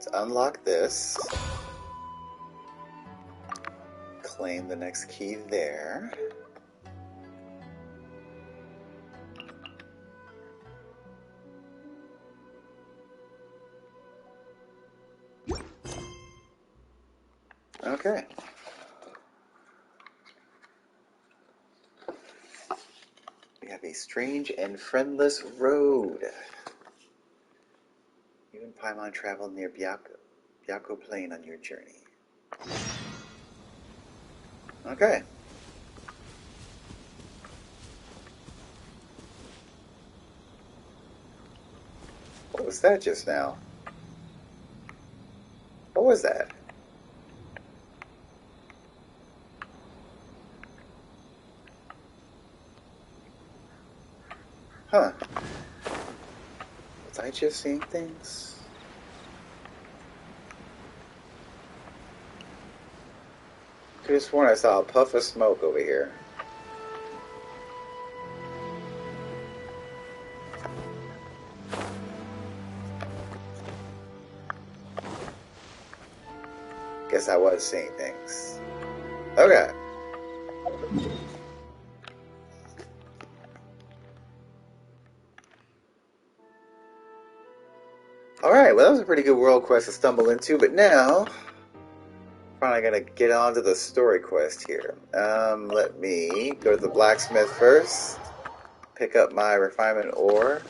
let's unlock this. Claim the next key there. Okay. We have a strange and friendless road. You and Paimon travel near Byakko Plain on your journey. Okay. What was that just now? What was that? Huh. Was I just seeing things? Could have sworn I saw a puff of smoke over here. Guess I was seeing things. Okay. Alright, well that was a pretty good world quest to stumble into, but now finally gotta get on to the story quest here. Let me go to the blacksmith first, pick up my refinement ore.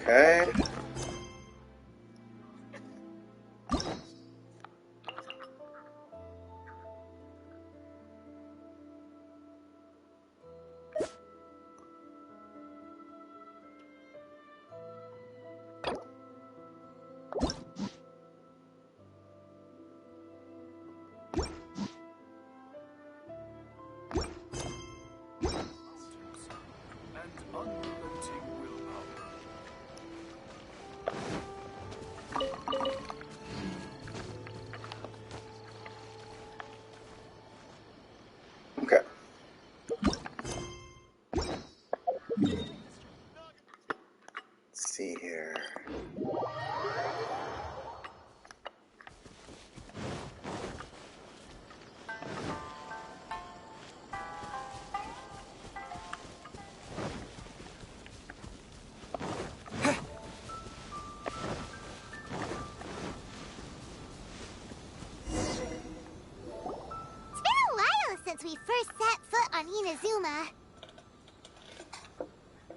Okay. Okay. Let's see here. Since we first set foot on Inazuma.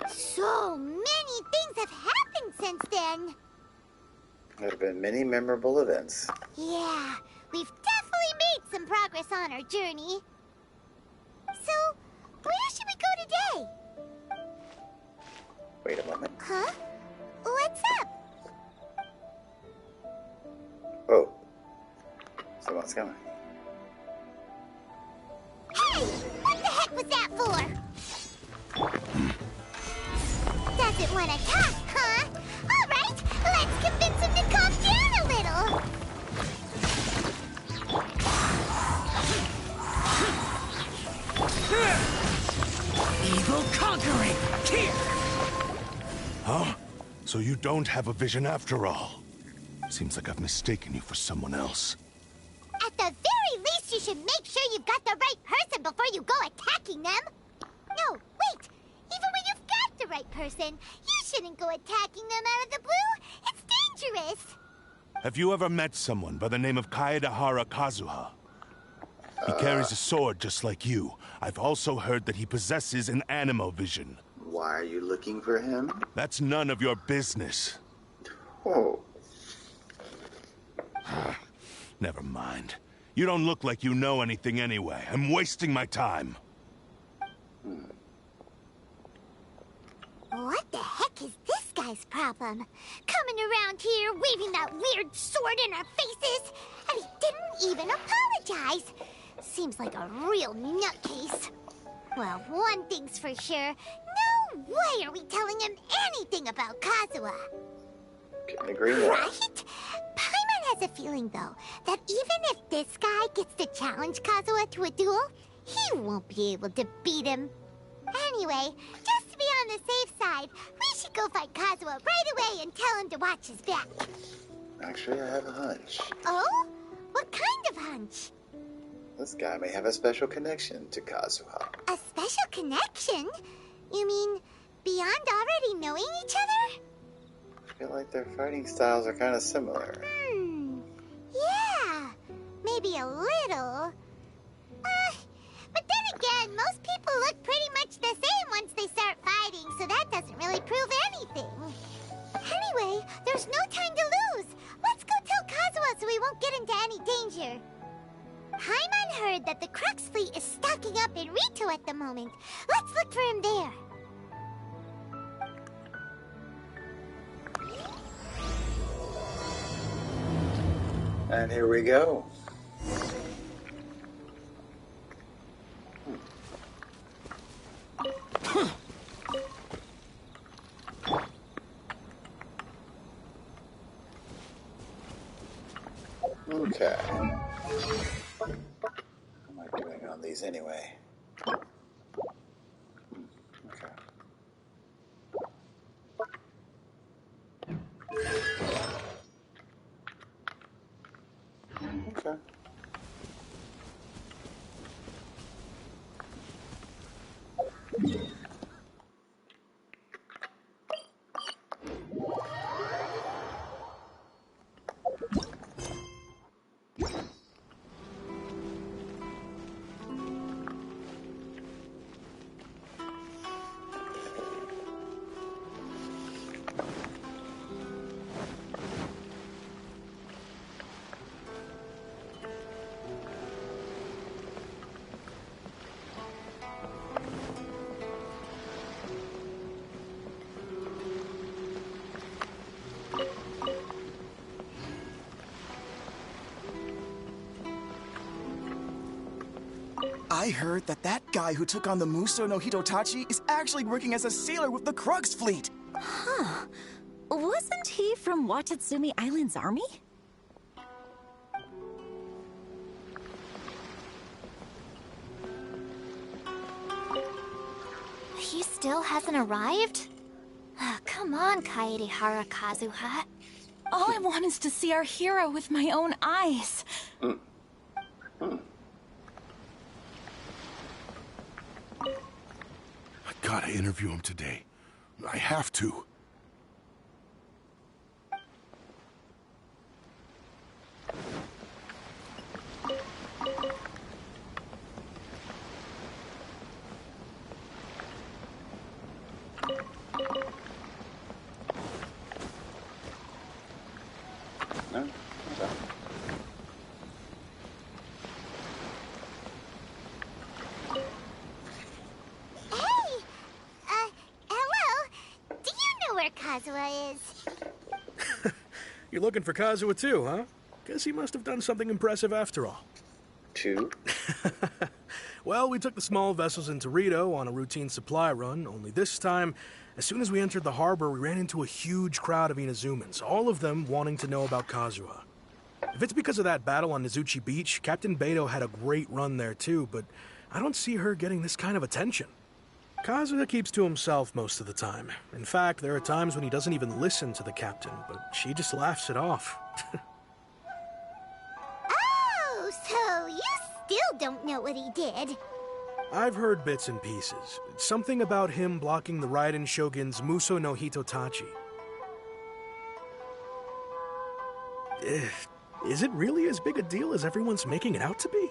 So many things have happened since then. There have been many memorable events. Yeah, we've definitely made some progress on our journey. So, where should we go today? Wait a moment. Huh? What's up? Oh. Someone's coming. Hey! What the heck was that for? Doesn't want to talk, huh? Alright, let's convince him to calm down a little. Evil conquering! Here! Huh? So you don't have a vision after all? Seems like I've mistaken you for someone else. At the very least, you should make sure you've got the right person before you go attacking them. No, wait. Even when you've got the right person, you shouldn't go attacking them out of the blue. It's dangerous. Have you ever met someone by the name of Kazuha? He carries a sword just like you. I've also heard that he possesses an animal vision. Why are you looking for him? That's none of your business. Oh. Never mind. You don't look like you know anything anyway. I'm wasting my time. guy's problem? Coming around here, waving that weird sword in our faces, and he didn't even apologize. Seems like a real nutcase. Well, one thing's for sure. No way are we telling him anything about Kazuha. Couldn't agree more. Right? Paimon has a feeling, though, that even if this guy gets to challenge Kazuha to a duel, he won't be able to beat him. Anyway, just to be on the safe side, we should go find Kazuha right away and tell him to watch his back. Actually, I have a hunch. Oh? What kind of hunch? This guy may have a special connection to Kazuha. A special connection? You mean beyond already knowing each other? I feel like their fighting styles are kind of similar. Yeah, maybe a little. But then again, most people look pretty much the same once they start fighting, so that doesn't really prove anything. Anyway, there's no time to lose. Let's go tell Kazuha so we won't get into any danger. Paimon heard that the Crux fleet is stocking up in Rito at the moment. Let's look for him there. And here we go. Okay. What am I doing on these anyway? Okay. Okay. I heard that guy who took on the Muso no Hitotachi is actually working as a sailor with the Crux fleet. Huh. Wasn't he from Watatsumi Island's army? He still hasn't arrived? Come on, Kaedehara Kazuha. All I want is to see our hero with my own eyes. I gotta interview him today. I have to. No? Okay. Hello? Do you know where Kazuha is? You're looking for Kazuha too, huh? Guess he must have done something impressive after all. Two? Well, we took the small vessels into Rito on a routine supply run, only this time, as soon as we entered the harbor, we ran into a huge crowd of Inazumans, all of them wanting to know about Kazuha. If it's because of that battle on Nizuchi Beach, Captain Beto had a great run there too, but I don't see her getting this kind of attention. Kazuha keeps to himself most of the time. In fact, there are times when he doesn't even listen to the captain, but she just laughs it off. Oh, so you still don't know what he did? I've heard bits and pieces. Something about him blocking the Raiden Shogun's Muso no Hitotachi. Is it really as big a deal as everyone's making it out to be?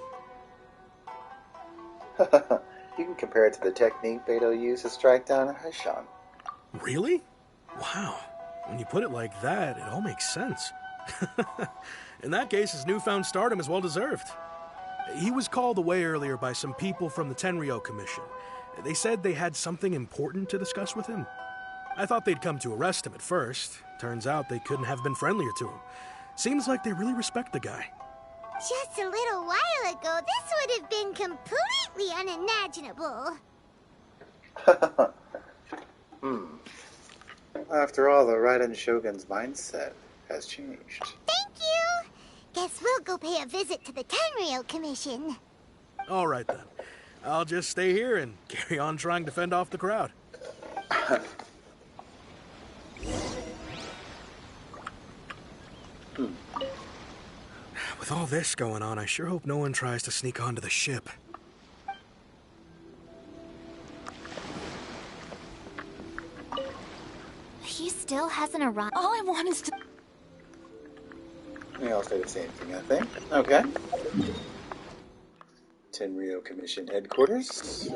You can compare it to the technique Beto used to strike down Haishan. Really? Wow. When you put it like that, it all makes sense. In that case, his newfound stardom is well deserved. He was called away earlier by some people from the Tenryo Commission. They said they had something important to discuss with him. I thought they'd come to arrest him at first. Turns out they couldn't have been friendlier to him. Seems like they really respect the guy. Just a little while ago, this would have been completely unimaginable. After all, the Raiden Shogun's mindset has changed. Thank you! Guess we'll go pay a visit to the Tenryo Commission. All right, then. I'll just stay here and carry on trying to fend off the crowd. With all this going on, I sure hope no one tries to sneak onto the ship. He still hasn't arrived. All I want is to... They all say the same thing, I think. Okay. Tenryo Commission headquarters.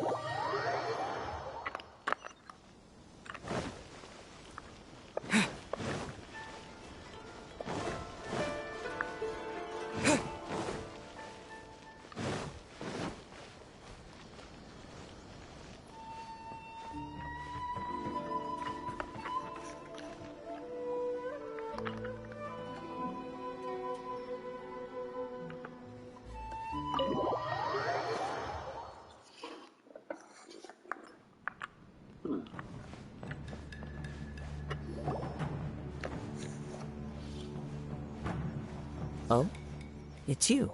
Oh? It's you.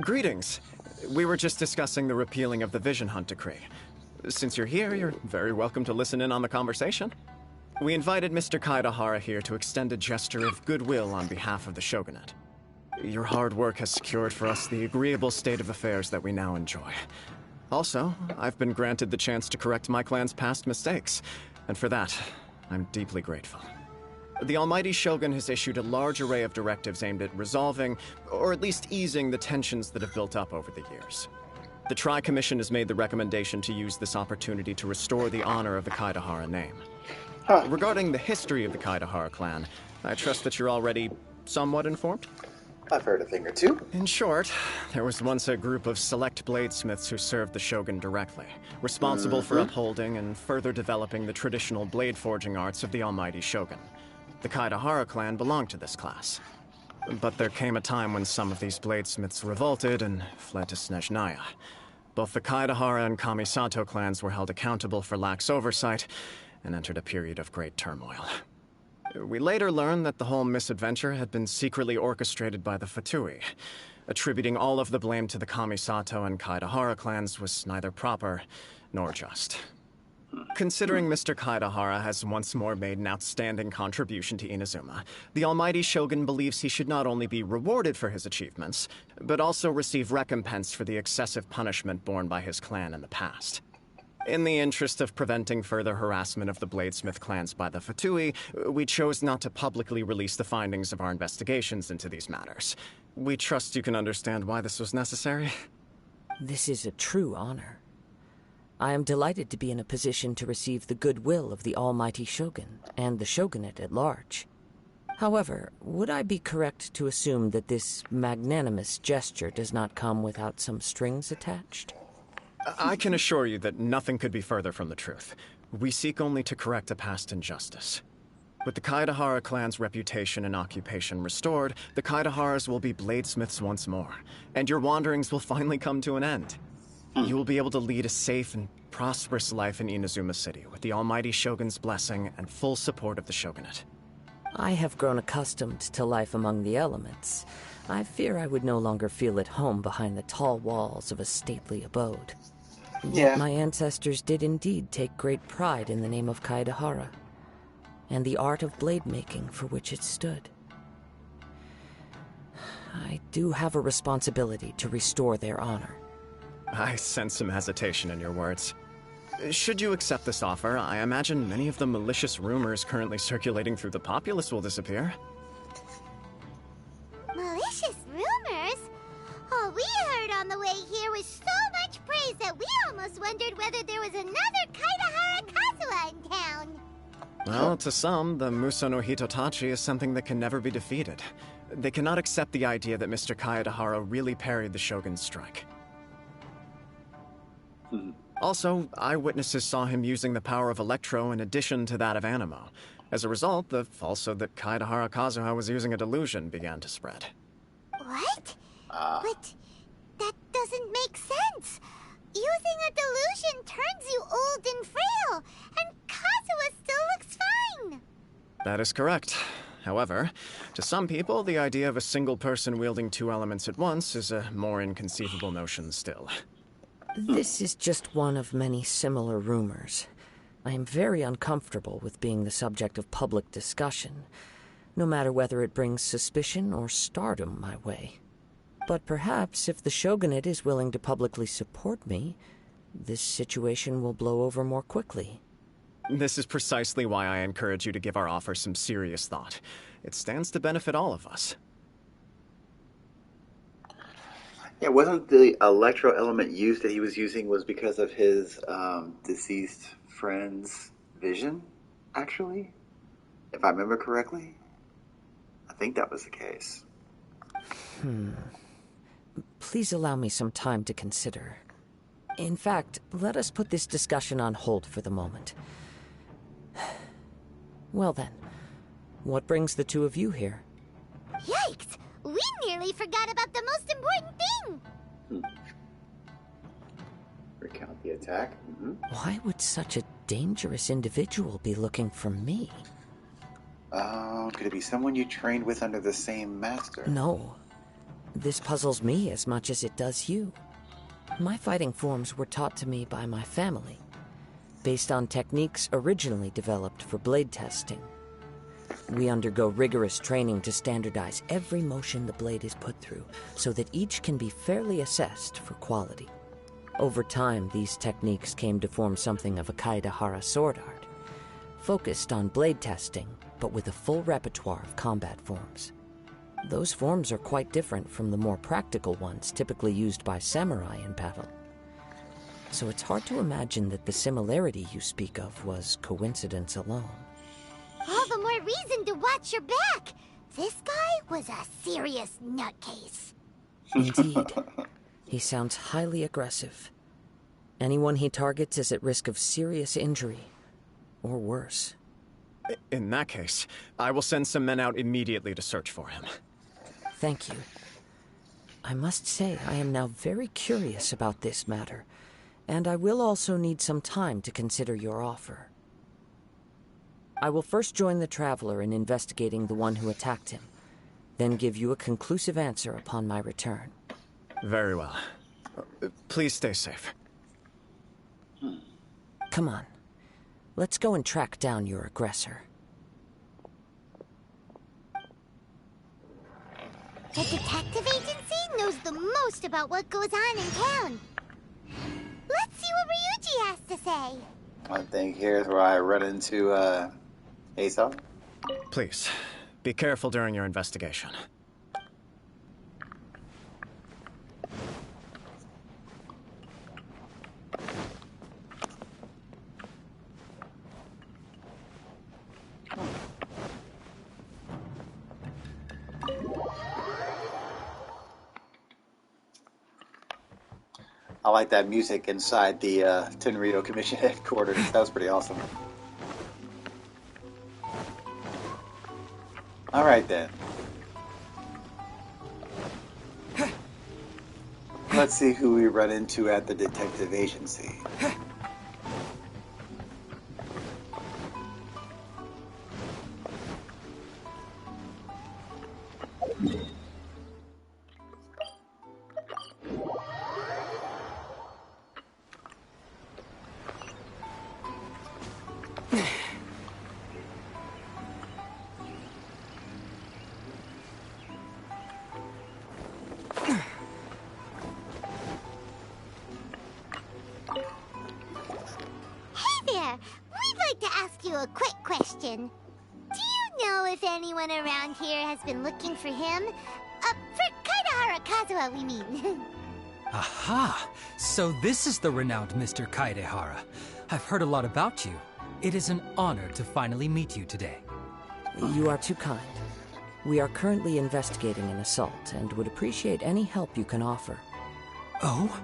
Greetings. We were just discussing the repealing of the Vision Hunt Decree. Since you're here, you're very welcome to listen in on the conversation. We invited Mr. Kaedahara here to extend a gesture of goodwill on behalf of the Shogunate. Your hard work has secured for us the agreeable state of affairs that we now enjoy. Also, I've been granted the chance to correct my clan's past mistakes, and for that, I'm deeply grateful. The Almighty Shogun has issued a large array of directives aimed at resolving, or at least easing, the tensions that have built up over the years. The Tri-Commission has made the recommendation to use this opportunity to restore the honor of the Kaedahara name. Regarding the history of the Kaedahara clan, I trust that you're already somewhat informed? I've heard a thing or two. In short, there was once a group of select bladesmiths who served the Shogun directly, responsible for upholding and further developing the traditional blade forging arts of the Almighty Shogun. The Kaedahara clan belonged to this class. But there came a time when some of these bladesmiths revolted and fled to Snezhnaya. Both the Kaedahara and Kamisato clans were held accountable for lax oversight and entered a period of great turmoil. We later learned that the whole misadventure had been secretly orchestrated by the Fatui. Attributing all of the blame to the Kamisato and Kaedahara clans was neither proper nor just. Considering Mr. Kaedahara has once more made an outstanding contribution to Inazuma, the Almighty Shogun believes he should not only be rewarded for his achievements, but also receive recompense for the excessive punishment borne by his clan in the past. In the interest of preventing further harassment of the Bladesmith clans by the Fatui, we chose not to publicly release the findings of our investigations into these matters. We trust you can understand why this was necessary. This is a true honor. I am delighted to be in a position to receive the goodwill of the Almighty Shogun and the Shogunate at large. However, would I be correct to assume that this magnanimous gesture does not come without some strings attached? I can assure you that nothing could be further from the truth. We seek only to correct a past injustice. With the Kaedahara clan's reputation and occupation restored, the Kaedaharas will be bladesmiths once more, and your wanderings will finally come to an end. You will be able to lead a safe and prosperous life in Inazuma City with the Almighty Shogun's blessing and full support of the Shogunate. I have grown accustomed to life among the elements. I fear I would no longer feel at home behind the tall walls of a stately abode. Yet my ancestors did indeed take great pride in the name of Kaedahara, and the art of blade making for which it stood. I do have a responsibility to restore their honor. I sense some hesitation in your words. Should you accept this offer, I imagine many of the malicious rumors currently circulating through the populace will disappear. Malicious rumors? All we heard on the way here was so much praise that we almost wondered whether there was another Kaedahara Kazuha in town. Well, to some, the Muso no Hitotachi is something that can never be defeated. They cannot accept the idea that Mr. Kaedahara really parried the Shogun's strike. Also, eyewitnesses saw him using the power of Electro in addition to that of Animo. As a result, the falsehood that Kaedehara Kazuha was using a delusion began to spread. What? But that doesn't make sense. Using a delusion turns you old and frail, and Kazuha still looks fine. That is correct. However, to some people, the idea of a single person wielding two elements at once is a more inconceivable notion still. This is just one of many similar rumors. I am very uncomfortable with being the subject of public discussion, no matter whether it brings suspicion or stardom my way. But perhaps if the Shogunate is willing to publicly support me, this situation will blow over more quickly. This is precisely why I encourage you to give our offer some serious thought. It stands to benefit all of us. Yeah, wasn't the electro element use that he was using was because of his deceased friend's vision, actually? If I remember correctly? I think that was the case. Please allow me some time to consider. In fact, let us put this discussion on hold for the moment. Well then, what brings the two of you here? Yikes! We nearly forgot about the most important thing! Recount the attack? Why would such a dangerous individual be looking for me? Could it be someone you trained with under the same master? No. This puzzles me as much as it does you. My fighting forms were taught to me by my family, based on techniques originally developed for blade testing. We undergo rigorous training to standardize every motion the blade is put through, so that each can be fairly assessed for quality. Over time, these techniques came to form something of a Kaedehara sword art, focused on blade testing, but with a full repertoire of combat forms. Those forms are quite different from the more practical ones typically used by samurai in battle. So it's hard to imagine that the similarity you speak of was coincidence alone. All the more reason to watch your back! This guy was a serious nutcase. Indeed. He sounds highly aggressive. Anyone he targets is at risk of serious injury, or worse. In that case, I will send some men out immediately to search for him. Thank you. I must say I am now very curious about this matter, and I will also need some time to consider your offer. I will first join the Traveler in investigating the one who attacked him, then give you a conclusive answer upon my return. Very well. Please stay safe. Come on. Let's go and track down your aggressor. The detective agency knows the most about what goes on in town. Let's see what Ryuji has to say. I think here's where I run into, Asa. Please, be careful during your investigation. I like that music inside the Tenrito Commission headquarters. That was pretty awesome. Alright then. Let's see who we run into at the detective agency. A quick question. Do you know if anyone around here has been looking for him? For Kaedehara Kazuha, we mean. Aha! So this is the renowned Mr. Kaedehara. I've heard a lot about you. It is an honor to finally meet you today. You are too kind. We are currently investigating an assault and would appreciate any help you can offer. Oh?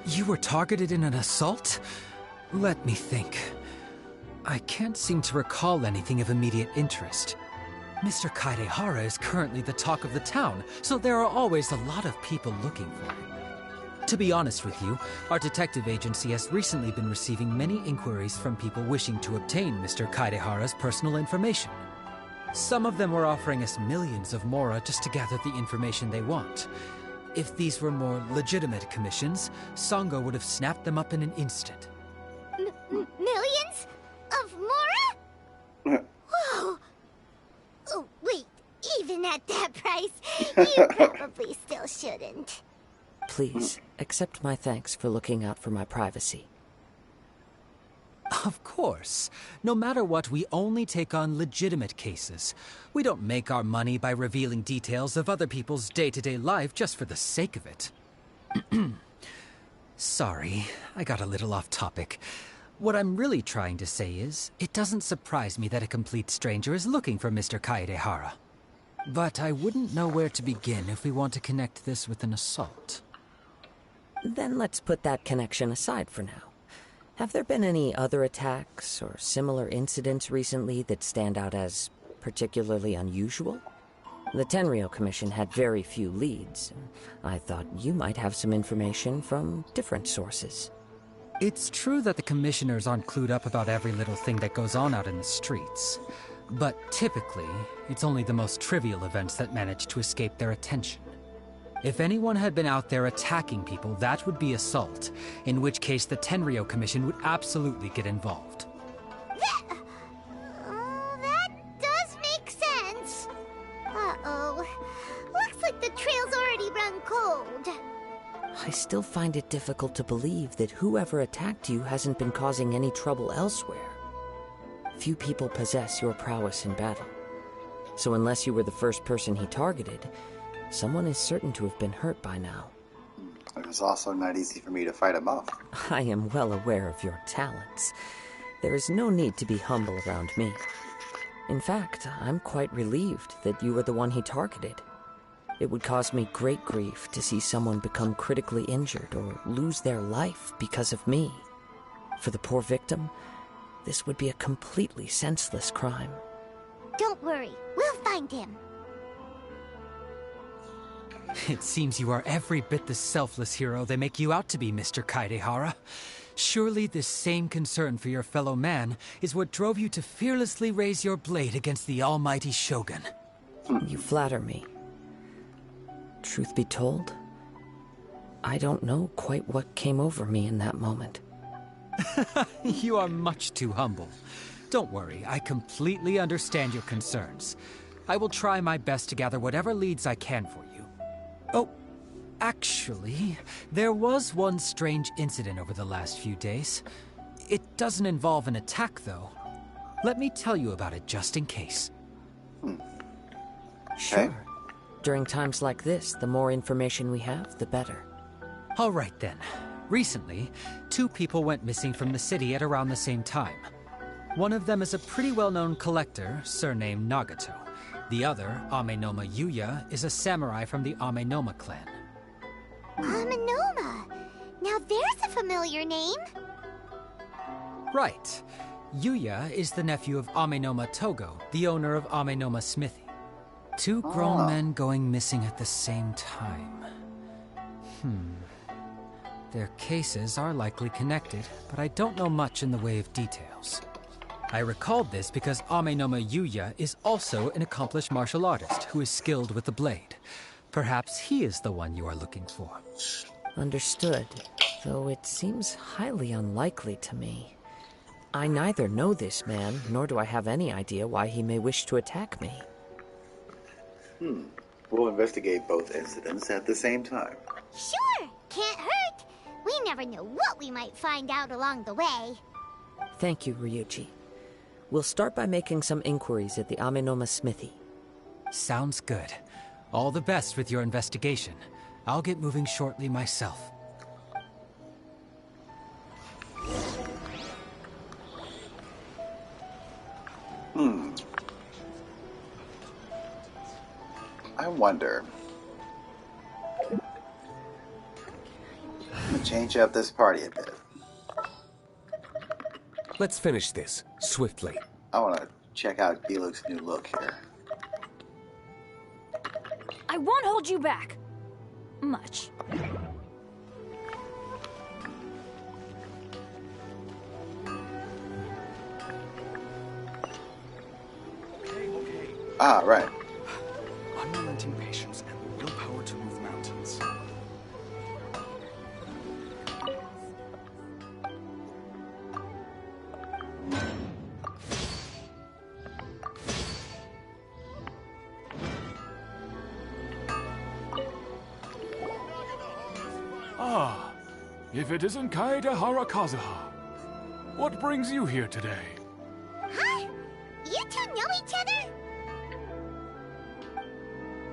You were targeted in an assault? Let me think. I can't seem to recall anything of immediate interest. Mr. Kaidehara is currently the talk of the town, so there are always a lot of people looking for him. To be honest with you, our detective agency has recently been receiving many inquiries from people wishing to obtain Mr. Kaidehara's personal information. Some of them were offering us millions of mora just to gather the information they want. If these were more legitimate commissions, Sango would have snapped them up in an instant. Millions? Of mora? Whoa! Oh, wait, even at that price, you probably still shouldn't. Please, accept my thanks for looking out for my privacy. Of course. No matter what, we only take on legitimate cases. We don't make our money by revealing details of other people's day-to-day life just for the sake of it. Sorry, I got a little off topic. What I'm really trying to say is, it doesn't surprise me that a complete stranger is looking for Mr. Kaedehara. But I wouldn't know where to begin if we want to connect this with an assault. Then let's put that connection aside for now. Have there been any other attacks or similar incidents recently that stand out as particularly unusual? The Tenryou Commission had very few leads. I thought you might have some information from different sources. It's true that the commissioners aren't clued up about every little thing that goes on out in the streets. But typically, it's only the most trivial events that manage to escape their attention. If anyone had been out there attacking people, that would be assault, in which case the Tenryou Commission would absolutely get involved. That does make sense. Uh-oh. Looks like the trail's already run cold. I still find it difficult to believe that whoever attacked you hasn't been causing any trouble elsewhere. Few people possess your prowess in battle. So unless you were the first person he targeted, someone is certain to have been hurt by now. It was also not easy for me to fight him off. I am well aware of your talents. There is no need to be humble around me. In fact, I'm quite relieved that you were the one he targeted. It would cause me great grief to see someone become critically injured or lose their life because of me. For the poor victim, this would be a completely senseless crime. Don't worry, we'll find him. It seems you are every bit the selfless hero they make you out to be, Mr. Kaedehara. Surely this same concern for your fellow man is what drove you to fearlessly raise your blade against the almighty Shogun. You flatter me. Truth be told, I don't know quite what came over me in that moment. You are much too humble. Don't worry, I completely understand your concerns. I will try my best to gather whatever leads I can for you. Oh, actually, there was one strange incident over the last few days. It doesn't involve an attack, though. Let me tell you about it just in case. Sure. During times like this, the more information we have, the better. All right, then. Recently, 2 people went missing from the city at around the same time. One of them is a pretty well-known collector, surnamed Nagato. The other, Amenoma Yuya, is a samurai from the Amenoma clan. Amenoma? Now there's a familiar name. Right. Yuya is the nephew of Amenoma Togo, the owner of Amenoma Smithy. 2 grown men going missing at the same time. Their cases are likely connected, but I don't know much in the way of details. I recalled this because Amenoma Yuya is also an accomplished martial artist who is skilled with the blade. Perhaps he is the one you are looking for. Understood, though it seems highly unlikely to me. I neither know this man, nor do I have any idea why he may wish to attack me. We'll investigate both incidents at the same time. Sure, can't hurt. We never know what we might find out along the way. Thank you, Ryuji. We'll start by making some inquiries at the Amenoma Smithy. Sounds good. All the best with your investigation. I'll get moving shortly myself. I wonder. gonna change up this party a bit. Let's finish this swiftly. I want to check out Diluc's new look here. I won't hold you back. Much. Okay. Ah, right. Unrelenting patience and the willpower to move mountains. Ah, if it isn't Kaedehara Kazuha. What brings you here today? Huh? You two know each other?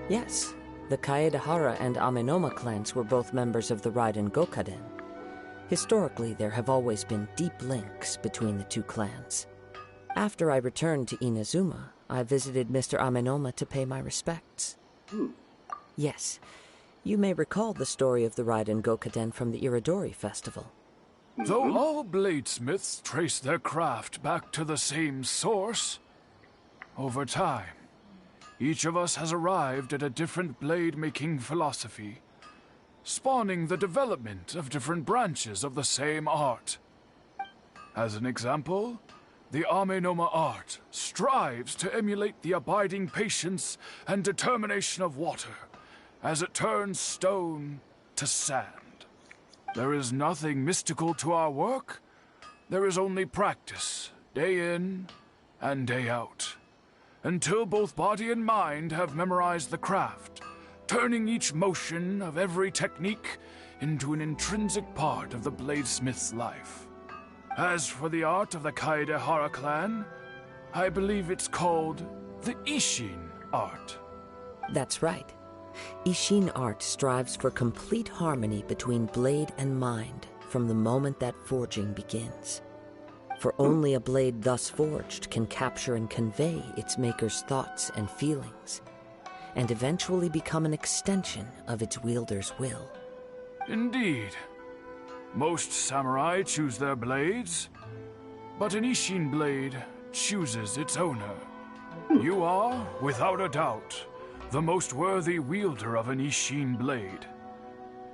Yes, the Kaedehara and Amenoma clans were both members of the Raiden Gokaden. Historically, there have always been deep links between the two clans. After I returned to Inazuma, I visited Mr. Amenoma to pay my respects. Yes, you may recall the story of the Raiden Gokaden from the Iridori Festival. Though all bladesmiths trace their craft back to the same source, over time, each of us has arrived at a different blade-making philosophy, spawning the development of different branches of the same art. As an example, the Amenoma art strives to emulate the abiding patience and determination of water as it turns stone to sand. There is nothing mystical to our work. There is only practice, day in and day out, until both body and mind have memorized the craft, turning each motion of every technique into an intrinsic part of the bladesmith's life. As for the art of the Kaedehara clan, I believe it's called the Ishin art. That's right. Ishin art strives for complete harmony between blade and mind from the moment that forging begins. For only a blade thus forged can capture and convey its maker's thoughts and feelings, and eventually become an extension of its wielder's will. Indeed. Most samurai choose their blades, but an Ishin blade chooses its owner. You are, without a doubt, the most worthy wielder of an Ishin blade.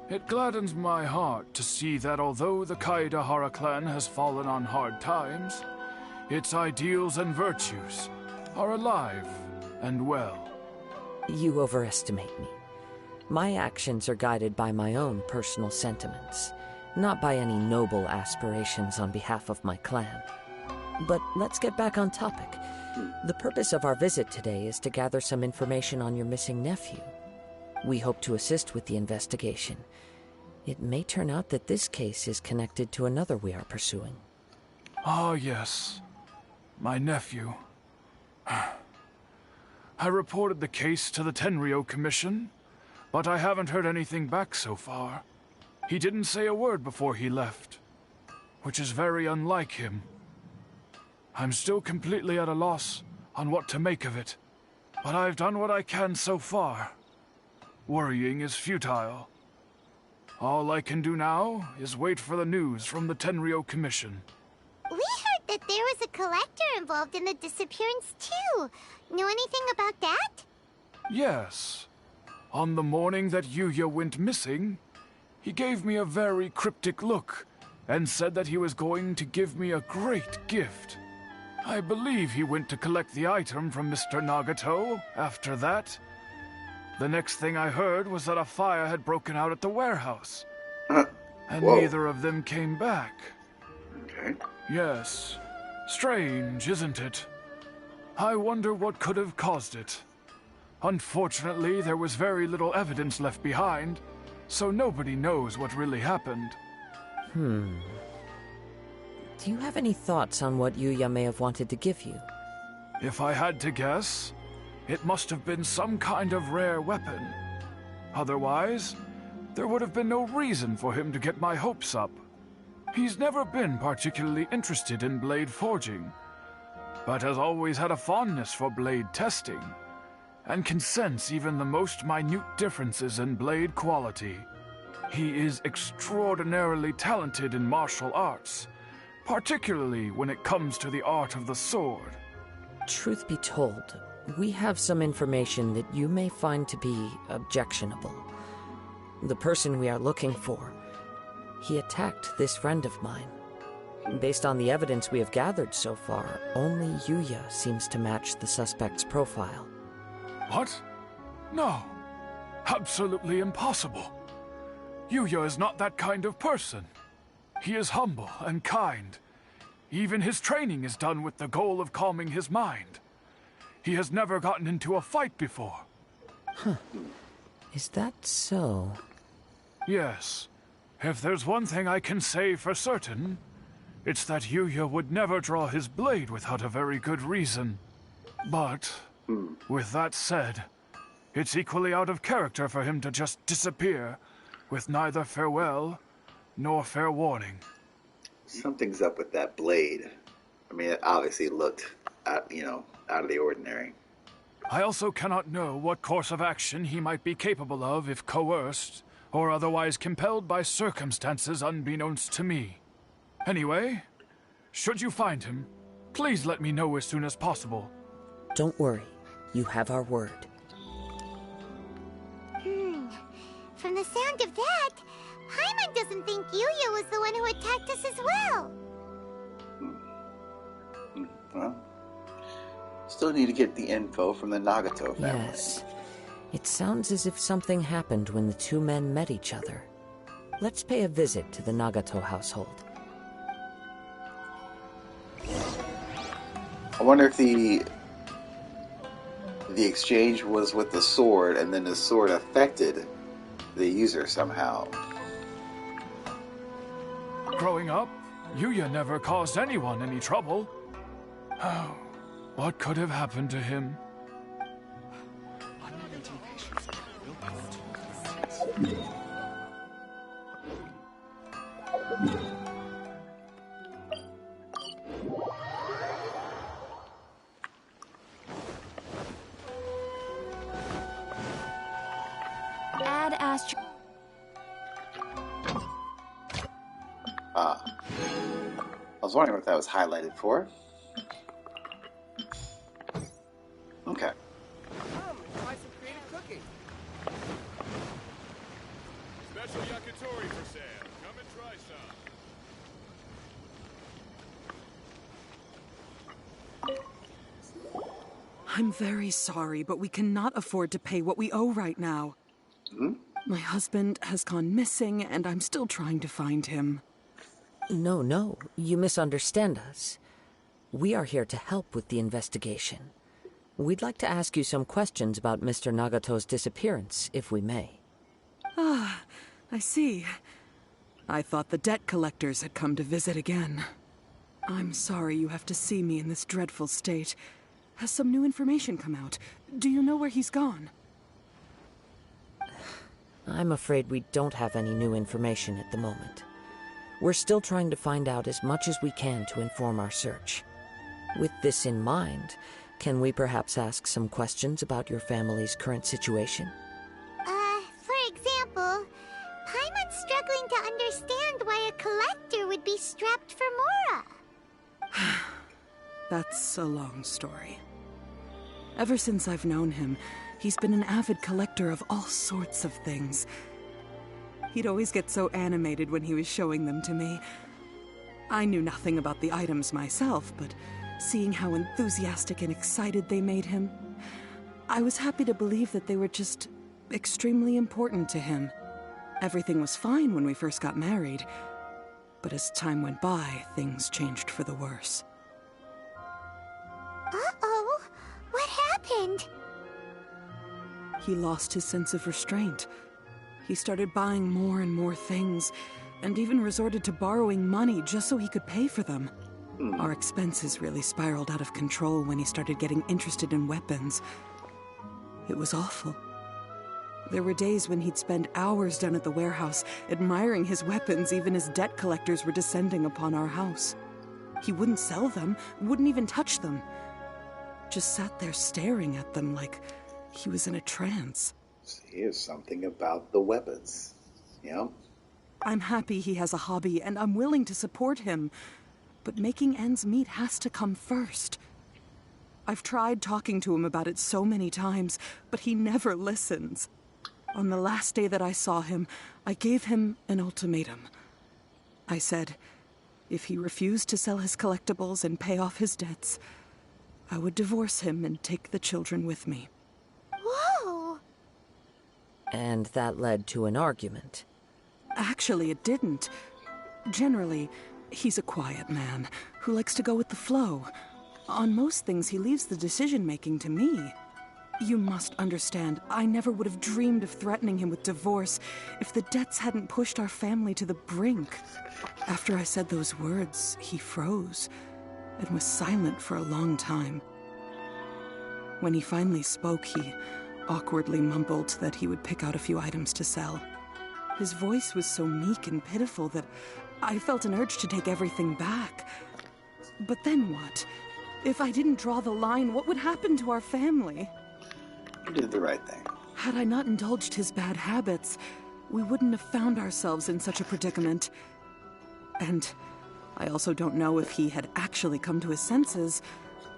It gladdens my heart to see that although the Kaedehara clan has fallen on hard times, its ideals and virtues are alive and well. You overestimate me. My actions are guided by my own personal sentiments, not by any noble aspirations on behalf of my clan. But let's get back on topic. The purpose of our visit today is to gather some information on your missing nephew. We hope to assist with the investigation. It may turn out that this case is connected to another we are pursuing. Ah, yes. My nephew. I reported the case to the Tenryo Commission, but I haven't heard anything back so far. He didn't say a word before he left, which is very unlike him. I'm still completely at a loss on what to make of it, but I've done what I can so far. Worrying is futile. All I can do now is wait for the news from the Tenryo Commission. We heard that there was a collector involved in the disappearance too. Know anything about that? Yes. On the morning that Yuya went missing, he gave me a very cryptic look and said that he was going to give me a great gift. I believe he went to collect the item from Mr. Nagato after that. The next thing I heard was that a fire had broken out at the warehouse. And neither of them came back. Okay. Yes. Strange, isn't it? I wonder what could have caused it. Unfortunately, there was very little evidence left behind, so nobody knows what really happened. Do you have any thoughts on what Yuya may have wanted to give you? If I had to guess, it must have been some kind of rare weapon. Otherwise, there would have been no reason for him to get my hopes up. He's never been particularly interested in blade forging, but has always had a fondness for blade testing, and can sense even the most minute differences in blade quality. He is extraordinarily talented in martial arts, particularly when it comes to the art of the sword. Truth be told, we have some information that you may find to be objectionable. The person we are looking for, he attacked this friend of mine. Based on the evidence we have gathered so far, only Yuya seems to match the suspect's profile. What? No. Absolutely impossible. Yuya is not that kind of person. He is humble and kind. Even his training is done with the goal of calming his mind. He has never gotten into a fight before. Huh. Is that so? Yes. If there's one thing I can say for certain, it's that Yuya would never draw his blade without a very good reason. But, with that said, it's equally out of character for him to just disappear with neither farewell nor fair warning. Something's up with that blade. I mean, it obviously looked, out of the ordinary. I also cannot know what course of action he might be capable of if coerced or otherwise compelled by circumstances unbeknownst to me. Anyway, should you find him, please let me know as soon as possible. Don't worry. You have our word. From the sound of that, Paimon doesn't think Yuya was the one who attacked us as well. Well, still need to get the info from the Nagato family. Yes. It sounds as if something happened when the two men met each other. Let's pay a visit to the Nagato household. I wonder if the exchange was with the sword, and then the sword affected the user somehow. Growing up, Yuya never caused anyone any trouble. Oh, what could have happened to him? Add Astro. I was wondering what that was highlighted for. Okay. Try some creative cooking. Special yakitori for sale. Come and try some. I'm very sorry, but we cannot afford to pay what we owe right now. My husband has gone missing, and I'm still trying to find him. No, you misunderstand us. We are here to help with the investigation. We'd like to ask you some questions about Mr. Nagato's disappearance, if we may. Ah, I see. I thought the debt collectors had come to visit again. I'm sorry you have to see me in this dreadful state. Has some new information come out? Do you know where he's gone? I'm afraid we don't have any new information at the moment. We're still trying to find out as much as we can to inform our search. With this in mind, can we perhaps ask some questions about your family's current situation? For example, Paimon's struggling to understand why a collector would be strapped for Mora. That's a long story. Ever since I've known him, he's been an avid collector of all sorts of things. He'd always get so animated when he was showing them to me. I knew nothing about the items myself, but seeing how enthusiastic and excited they made him, I was happy to believe that they were just extremely important to him. Everything was fine when we first got married, but as time went by, things changed for the worse. Uh-oh, what happened? He lost his sense of restraint. He started buying more and more things, and even resorted to borrowing money just so he could pay for them. Our expenses really spiraled out of control when he started getting interested in weapons. It was awful. There were days when he'd spend hours down at the warehouse, admiring his weapons even as debt collectors were descending upon our house. He wouldn't sell them, wouldn't even touch them. Just sat there staring at them like he was in a trance. Here's something about the weapons. Yep. I'm happy he has a hobby, and I'm willing to support him. But making ends meet has to come first. I've tried talking to him about it so many times, but he never listens. On the last day that I saw him, I gave him an ultimatum. I said, if he refused to sell his collectibles and pay off his debts, I would divorce him and take the children with me. Whoa! And that led to an argument. Actually, it didn't. Generally, he's a quiet man who likes to go with the flow. On most things, he leaves the decision-making to me. You must understand, I never would have dreamed of threatening him with divorce if the debts hadn't pushed our family to the brink. After I said those words, he froze and was silent for a long time. When he finally spoke, he awkwardly mumbled that he would pick out a few items to sell. His voice was so meek and pitiful that I felt an urge to take everything back. But then what? If I didn't draw the line, what would happen to our family? You did the right thing. Had I not indulged his bad habits, we wouldn't have found ourselves in such a predicament. And I also don't know if he had actually come to his senses,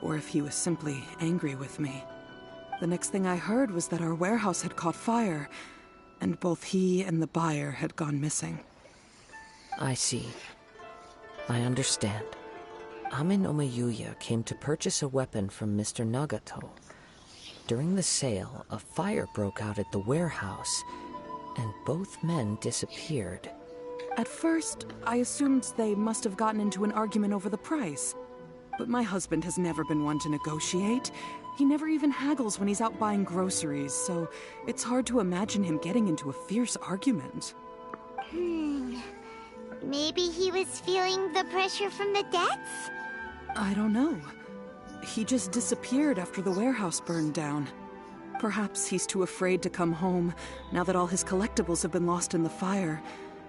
or if he was simply angry with me. The next thing I heard was that our warehouse had caught fire, and both he and the buyer had gone missing. I see. I understand. Ame no Mayuya came to purchase a weapon from Mr. Nagato. During the sale, a fire broke out at the warehouse, and both men disappeared. At first, I assumed they must have gotten into an argument over the price. But my husband has never been one to negotiate. He never even haggles when he's out buying groceries, so it's hard to imagine him getting into a fierce argument. Maybe he was feeling the pressure from the debts? I don't know. He just disappeared after the warehouse burned down. Perhaps he's too afraid to come home now that all his collectibles have been lost in the fire,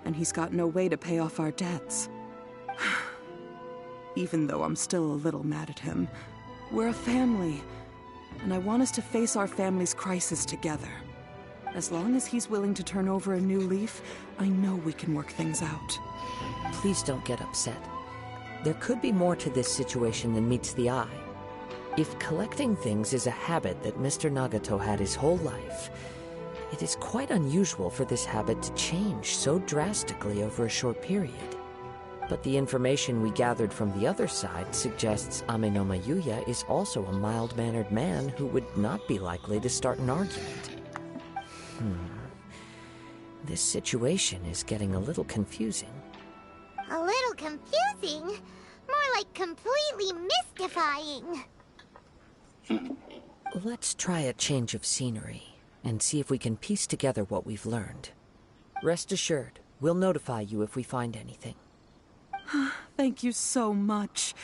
and he's got no way to pay off our debts. Even though I'm still a little mad at him, we're a family, and I want us to face our family's crisis together. As long as he's willing to turn over a new leaf, I know we can work things out. Please don't get upset. There could be more to this situation than meets the eye. If collecting things is a habit that Mr. Nagato had his whole life, it is quite unusual for this habit to change so drastically over a short period. But the information we gathered from the other side suggests Ame no Mayuya is also a mild-mannered man who would not be likely to start an argument. This situation is getting a little confusing. A little confusing? More like completely mystifying. Let's try a change of scenery and see if we can piece together what we've learned. Rest assured, we'll notify you if we find anything. Thank you so much.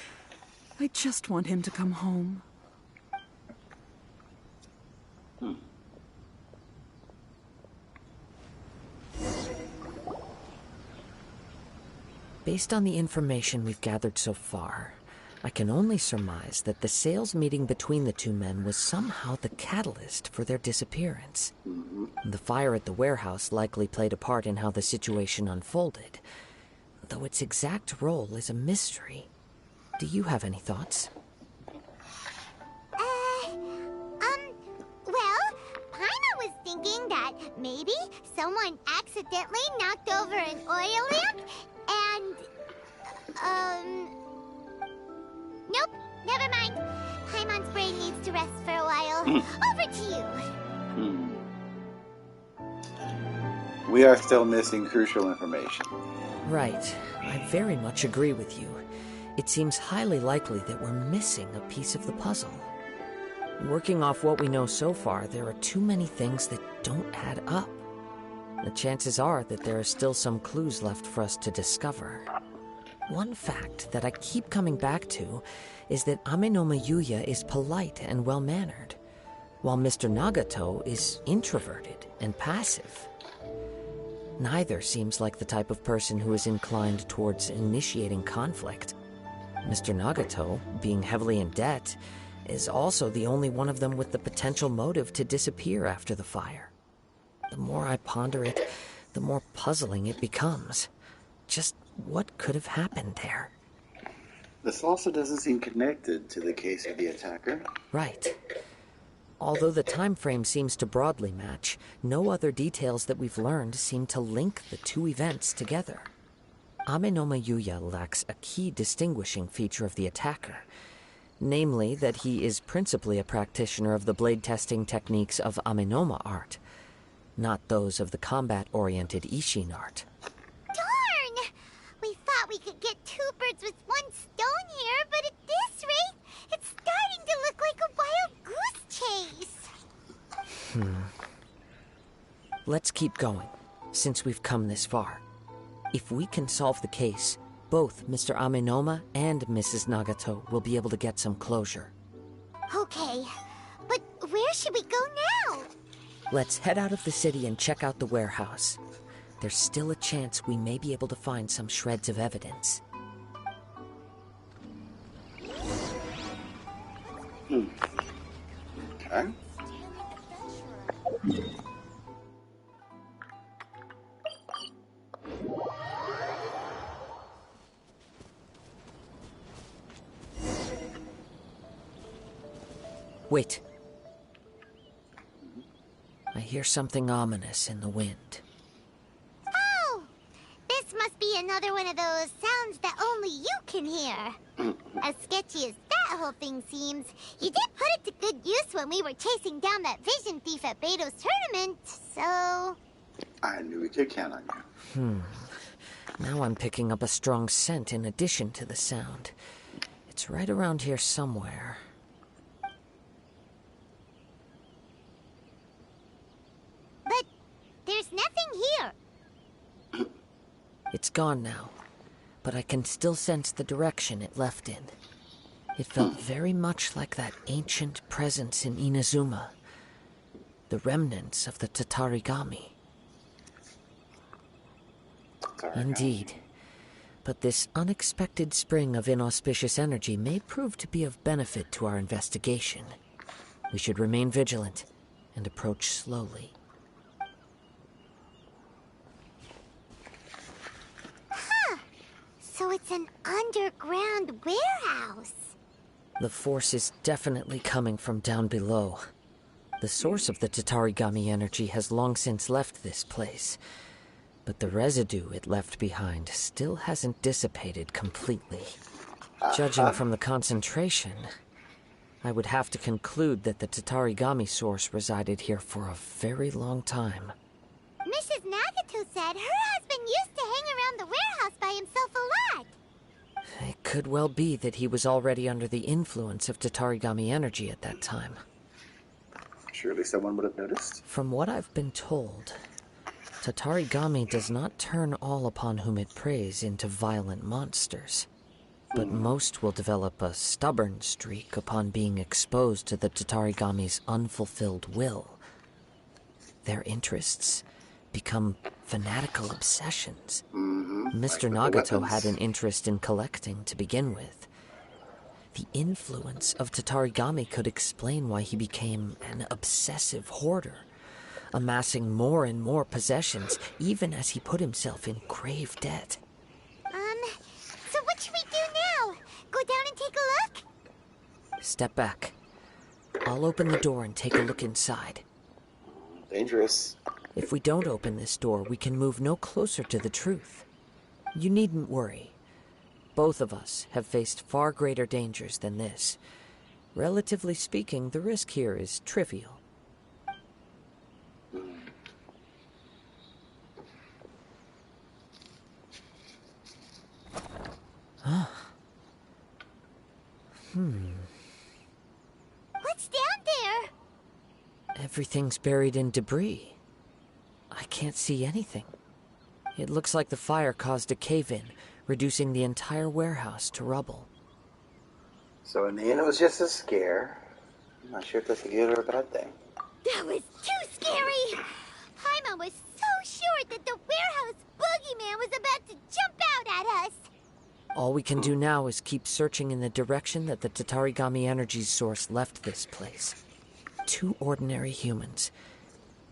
I just want him to come home. Based on the information we've gathered so far, I can only surmise that the sales meeting between the two men was somehow the catalyst for their disappearance. The fire at the warehouse likely played a part in how the situation unfolded, though its exact role is a mystery. Do you have any thoughts? Well, Paimon was thinking that maybe someone accidentally knocked over an oil lamp and, nope, never mind. Paimon's brain needs to rest for a while. Over to you. We are still missing crucial information. Right. I very much agree with you. It seems highly likely that we're missing a piece of the puzzle. Working off what we know so far, there are too many things that don't add up. The chances are that there are still some clues left for us to discover. One fact that I keep coming back to is that Ame no Mayuya is polite and well-mannered, while Mr. Nagato is introverted and passive. Neither seems like the type of person who is inclined towards initiating conflict. Mr. Nagato, being heavily in debt, is also the only one of them with the potential motive to disappear after the fire. The more I ponder it, the more puzzling it becomes. Just what could have happened there? This also doesn't seem connected to the case of the attacker. Right. Although the time frame seems to broadly match, no other details that we've learned seem to link the two events together. Amenoma Yuya lacks a key distinguishing feature of the attacker, namely that he is principally a practitioner of the blade testing techniques of Amenoma art, not those of the combat-oriented Ishin art. Darn! We thought we could get two birds with one stone here, but at this rate, it's starting to look like a wild goose chase. Let's keep going, since we've come this far. If we can solve the case, both Mr. Amenoma and Mrs. Nagato will be able to get some closure. Okay, but where should we go now? Let's head out of the city and check out the warehouse. There's still a chance we may be able to find some shreds of evidence. Okay. Wait. I hear something ominous in the wind. Oh! This must be another one of those sounds that only you can hear. As sketchy as that whole thing seems, you did put it to good use when we were chasing down that vision thief at Beto's tournament, so... I knew we could count on you. Now I'm picking up a strong scent in addition to the sound. It's right around here somewhere. But there's nothing here. It's gone now, but I can still sense the direction it left in. It felt very much like that ancient presence in Inazuma, the remnants of the Tatarigami. Indeed. But this unexpected spring of inauspicious energy may prove to be of benefit to our investigation. We should remain vigilant and approach slowly. Huh. So it's an underground warehouse. The force is definitely coming from down below. The source of the Tatarigami energy has long since left this place, but the residue it left behind still hasn't dissipated completely. Judging from the concentration, I would have to conclude that the Tatarigami source resided here for a very long time. Mrs. Nagato said her husband used to hang around the warehouse by himself a lot. It could well be that he was already under the influence of Tatarigami energy at that time. Surely someone would have noticed. From what I've been told, Tatarigami does not turn all upon whom it preys into violent monsters, but most will develop a stubborn streak upon being exposed to the Tatarigami's unfulfilled will. Their interests become fanatical obsessions. Mr. Nagato had an interest in collecting to begin with. The influence of Tatarigami could explain why he became an obsessive hoarder, amassing more and more possessions, even as he put himself in grave debt. So what should we do now? Go down and take a look? Step back. I'll open the door and take a look inside. Dangerous. If we don't open this door, we can move no closer to the truth. You needn't worry. Both of us have faced far greater dangers than this. Relatively speaking, the risk here is trivial. What's down there? Everything's buried in debris. I can't see anything. It looks like the fire caused a cave-in, reducing the entire warehouse to rubble. So in the end, it was just a scare. I'm not sure if that's a good or a bad thing. That was too scary! Paimon was so sure that the warehouse boogeyman was about to jump out at us! All we can do now is keep searching in the direction that the Tatarigami energy source left this place. Two ordinary humans,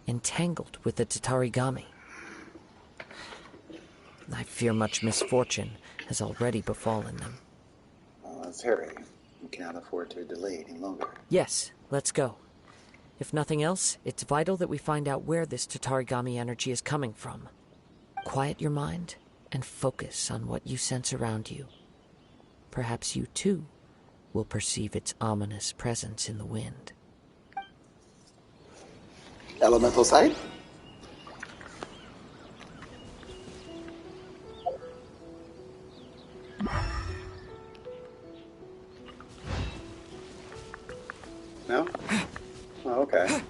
entangled with the Tatarigami. I fear much misfortune has already befallen them. Well, let's hurry. We cannot afford to delay any longer. Yes, let's go. If nothing else, it's vital that we find out where this Tatarigami energy is coming from. Quiet your mind and focus on what you sense around you. Perhaps you, too, will perceive its ominous presence in the wind. Elemental sight? No? Oh, okay.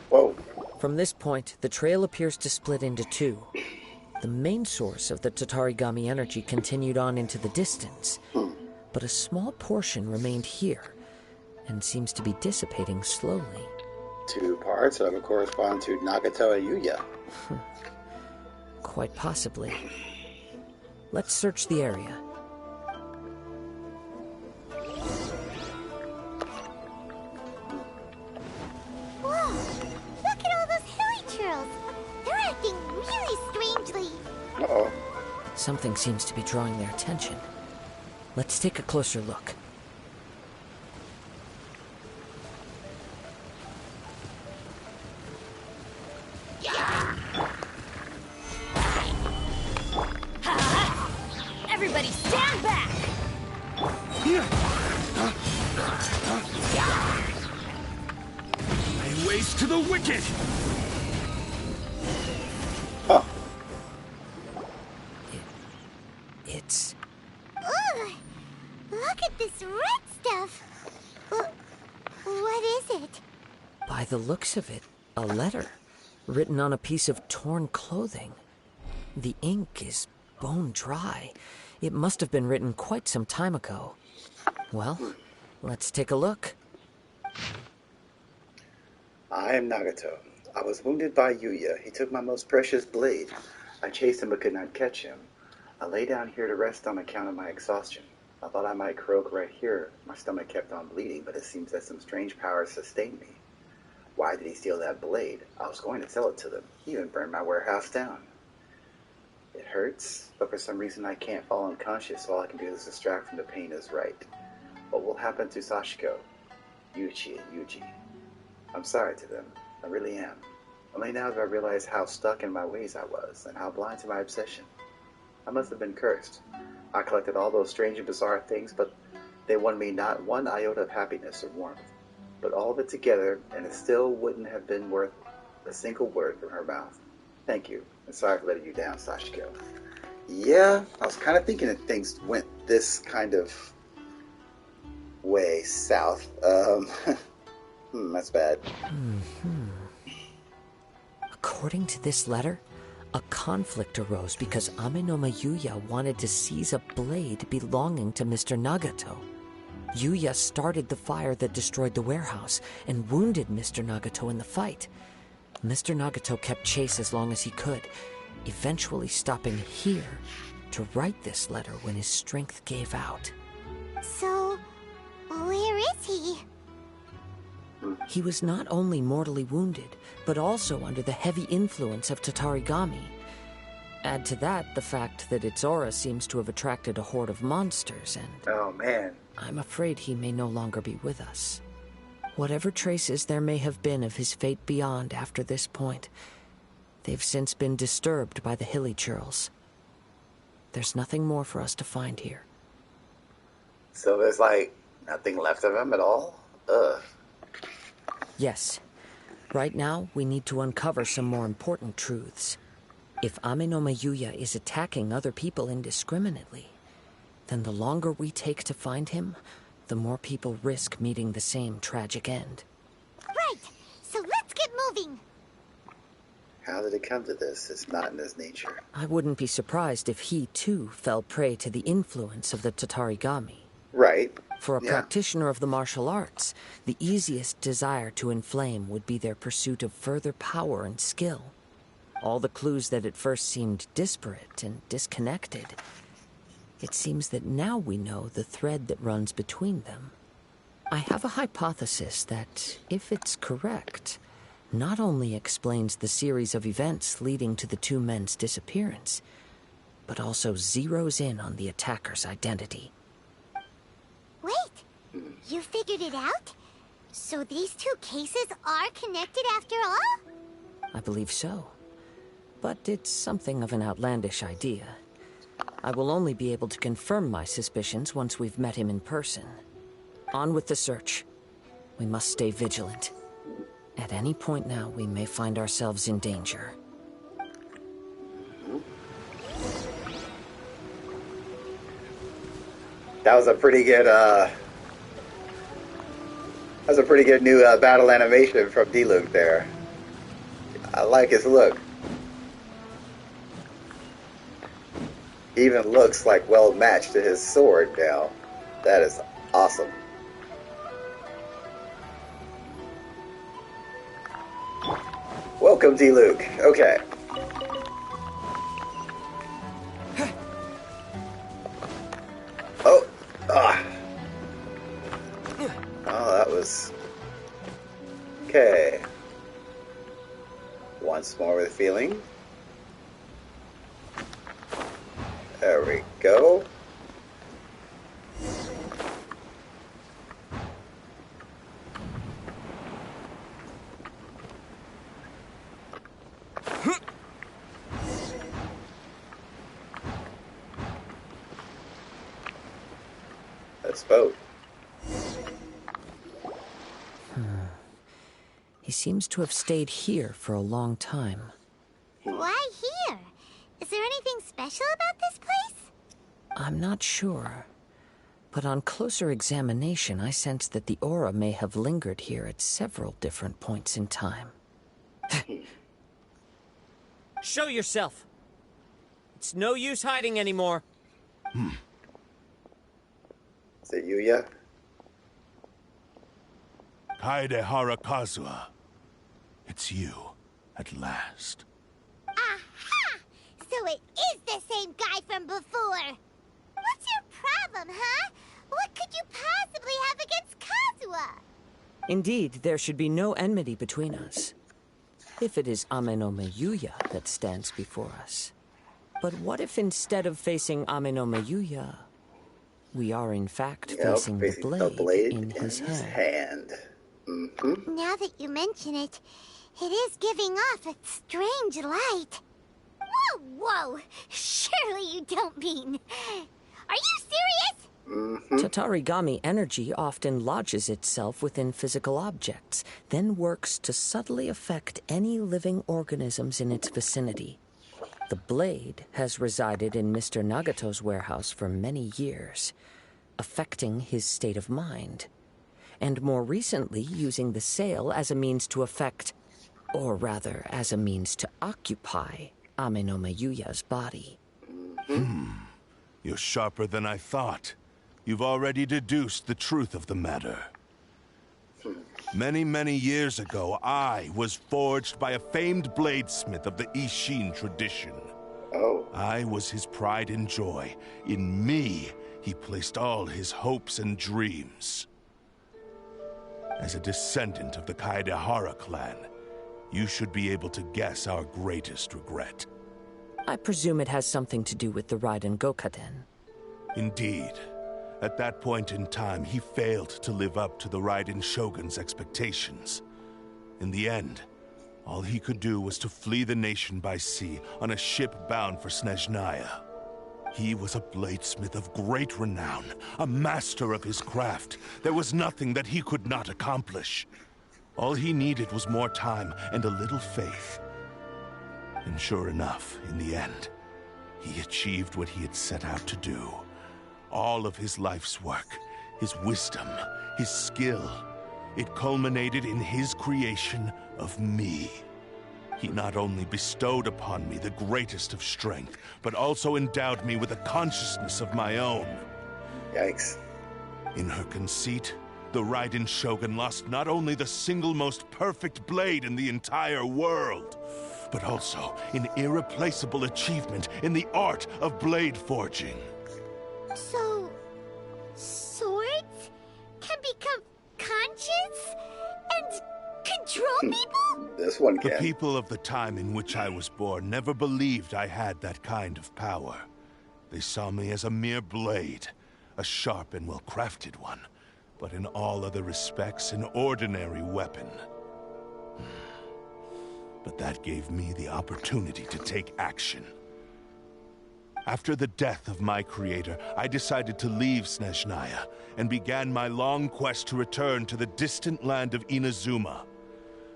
Whoa. From this point, the trail appears to split into two. The main source of the Tatarigami energy continued on into the distance, but a small portion remained here, and seems to be dissipating slowly. Two parts that would correspond to Nagato and Yuya. Quite possibly. Let's search the area. Whoa! Look at all those hilly churls! They're acting really strangely. Uh-oh. Something seems to be drawing their attention. Let's take a closer look. Everybody stand back! Lay waste to the wicked! Huh. It's... Ugh! Look at this red stuff! What is it? By the looks of it, a letter, written on a piece of torn clothing. The ink is bone dry. It must have been written quite some time ago. Well, let's take a look. I am Nagato. I was wounded by Yuya. He took my most precious blade. I chased him but could not catch him. I lay down here to rest on account of my exhaustion. I thought I might croak right here. My stomach kept on bleeding, but it seems that some strange power sustained me. Why did he steal that blade? I was going to sell it to them. He even burned my warehouse down. It hurts, but for some reason I can't fall unconscious. All I can do is distract from the pain is right. What will happen to Sachiko, Yuichi, and Yuji? I'm sorry to them. I really am. Only now do I realize how stuck in my ways I was, and how blind to my obsession. I must have been cursed. I collected all those strange and bizarre things, but they won me not one iota of happiness or warmth. But all of it together, and it still wouldn't have been worth a single word from her mouth. Thank you, and sorry for letting you down, Sachiko. Yeah, I was kind of thinking that things went this kind of way south. That's bad. According to this letter, a conflict arose because Amenoma Yuya wanted to seize a blade belonging to Mr. Nagato. Yuya started the fire that destroyed the warehouse and wounded Mr. Nagato in the fight. Mr. Nagato kept chase as long as he could, eventually stopping here to write this letter when his strength gave out. So, where is he? He was not only mortally wounded, but also under the heavy influence of Tatarigami. Add to that the fact that its aura seems to have attracted a horde of monsters, and... Oh, man. I'm afraid he may no longer be with us. Whatever traces there may have been of his fate beyond after this point, they've since been disturbed by the hilly churls. There's nothing more for us to find here. So there's, like, nothing left of him at all? Ugh. Yes. Right now, we need to uncover some more important truths. If Ame no Mayuya is attacking other people indiscriminately, then the longer we take to find him, the more people risk meeting the same tragic end. Right! So let's get moving! How did it come to this? It's not in his nature. I wouldn't be surprised if he, too, fell prey to the influence of the Tatarigami. Right. For a practitioner of the martial arts, the easiest desire to inflame would be their pursuit of further power and skill. All the clues that at first seemed disparate and disconnected, it seems that now we know the thread that runs between them. I have a hypothesis that, if it's correct, not only explains the series of events leading to the two men's disappearance, but also zeroes in on the attacker's identity. Wait! You figured it out? So these two cases are connected after all? I believe so. But it's something of an outlandish idea. I will only be able to confirm my suspicions once we've met him in person. On with the search. We must stay vigilant. At any point now, we may find ourselves in danger. That was a pretty good, new battle animation from D-Luke there. I like his look. Even looks like well matched to his sword now. That is awesome. Welcome, D-Luke. Okay. Oh. Ah. Oh, that was... Okay. Once more with feeling. There we go. Let's vote. He seems to have stayed here for a long time. Why here? Is there anything special about this place? I'm not sure. But on closer examination, I sense that the aura may have lingered here at several different points in time. Show yourself! It's no use hiding anymore. Is it Yuya? Kaidehara Kazuha. It's you, at last. Aha! So it is the same guy from before! What's your problem, huh? What could you possibly have against Kazuha? Indeed, there should be no enmity between us. If it is Ame no Mayuya that stands before us. But what if instead of facing Ame no Mayuya, we are in fact facing the blade in his hand? Mm-hmm. Now that you mention it, it is giving off a strange light. Whoa, whoa! Surely you don't mean... Are you serious? Tatarigami energy often lodges itself within physical objects, then works to subtly affect any living organisms in its vicinity. The blade has resided in Mr. Nagato's warehouse for many years, affecting his state of mind, and more recently using the sale as a means to affect, or rather as a means to occupy, Ame no Mayuya's body. You're sharper than I thought. You've already deduced the truth of the matter. Many, many years ago, I was forged by a famed bladesmith of the Ishin tradition. Oh. I was his pride and joy. In me, he placed all his hopes and dreams. As a descendant of the Kaedehara clan, you should be able to guess our greatest regret. I presume it has something to do with the Raiden Gokaden. Indeed. At that point in time, he failed to live up to the Raiden Shogun's expectations. In the end, all he could do was to flee the nation by sea on a ship bound for Snezhnaya. He was a bladesmith of great renown, a master of his craft. There was nothing that he could not accomplish. All he needed was more time and a little faith. And sure enough, in the end, he achieved what he had set out to do. All of his life's work, his wisdom, his skill, it culminated in his creation of me. He not only bestowed upon me the greatest of strength, but also endowed me with a consciousness of my own. Yikes. In her conceit, the Raiden Shogun lost not only the single most perfect blade in the entire world, but also an irreplaceable achievement in the art of blade forging. So, swords can become conscious and control people? This one can. The people of the time in which I was born never believed I had that kind of power. They saw me as a mere blade, a sharp and well-crafted one, but in all other respects an ordinary weapon. But that gave me the opportunity to take action. After the death of my creator, I decided to leave Snezhnaya and began my long quest to return to the distant land of Inazuma.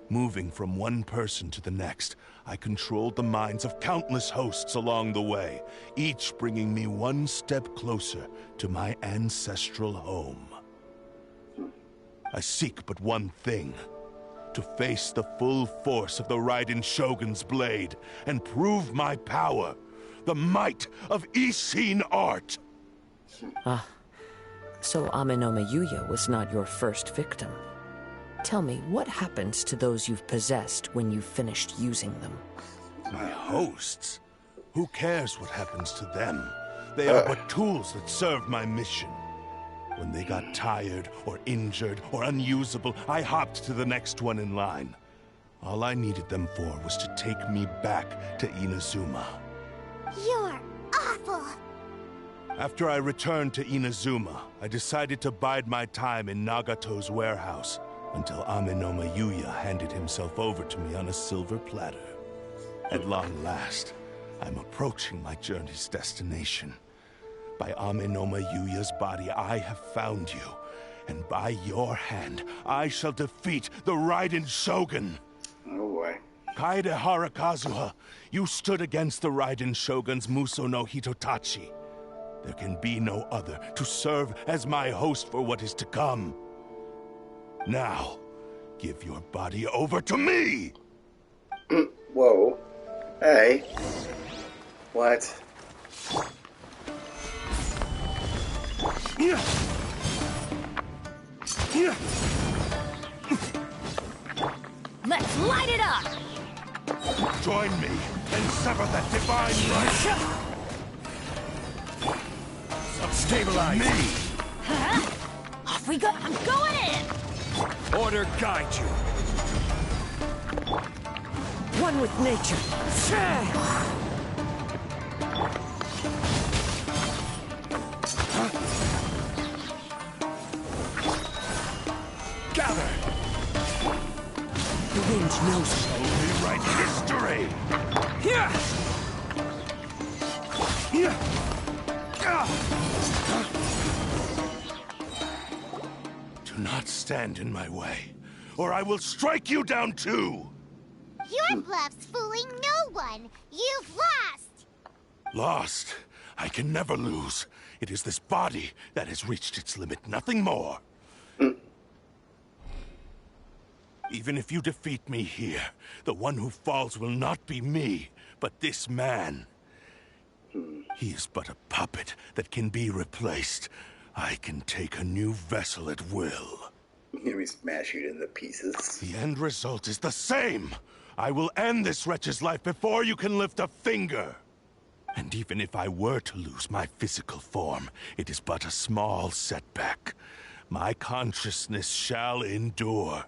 Moving from one person to the next, I controlled the minds of countless hosts along the way, each bringing me one step closer to my ancestral home. I seek but one thing: to face the full force of the Raiden Shogun's blade and prove my power, the might of Ishin art. So Amenoma Yuya was not your first victim. Tell me, what happens to those you've possessed when you've finished using them? My hosts? Who cares what happens to them? They are but tools that serve my mission. When they got tired, or injured, or unusable, I hopped to the next one in line. All I needed them for was to take me back to Inazuma. You're awful. After I returned to Inazuma, I decided to bide my time in Nagato's warehouse until Amenoma Yuya handed himself over to me on a silver platter. At long last, I'm approaching my journey's destination. By Amenoma Yuya's body, I have found you, and by your hand, I shall defeat the Raiden Shogun. Oh boy. Kaedehara Kazuha, you stood against the Raiden Shogun's Muso no Hitotachi. There can be no other to serve as my host for what is to come. Now, give your body over to me! Whoa. Hey. What? Let's light it up! Join me and sever that divine right! Stabilize! Me! Off we go! I'm going in! Order guide you! One with nature! Gather! The wind knows it. Only write history! Here! Do not stand in my way, or I will strike you down too! Your bluff's fooling no one. You've lost. Lost? I can never lose. It is this body that has reached its limit, nothing more. Even if you defeat me here, the one who falls will not be me, but this man. He is but a puppet that can be replaced. I can take a new vessel at will. We smash you into pieces. The end result is the same. I will end this wretch's life before you can lift a finger. And even if I were to lose my physical form, it is but a small setback. My consciousness shall endure.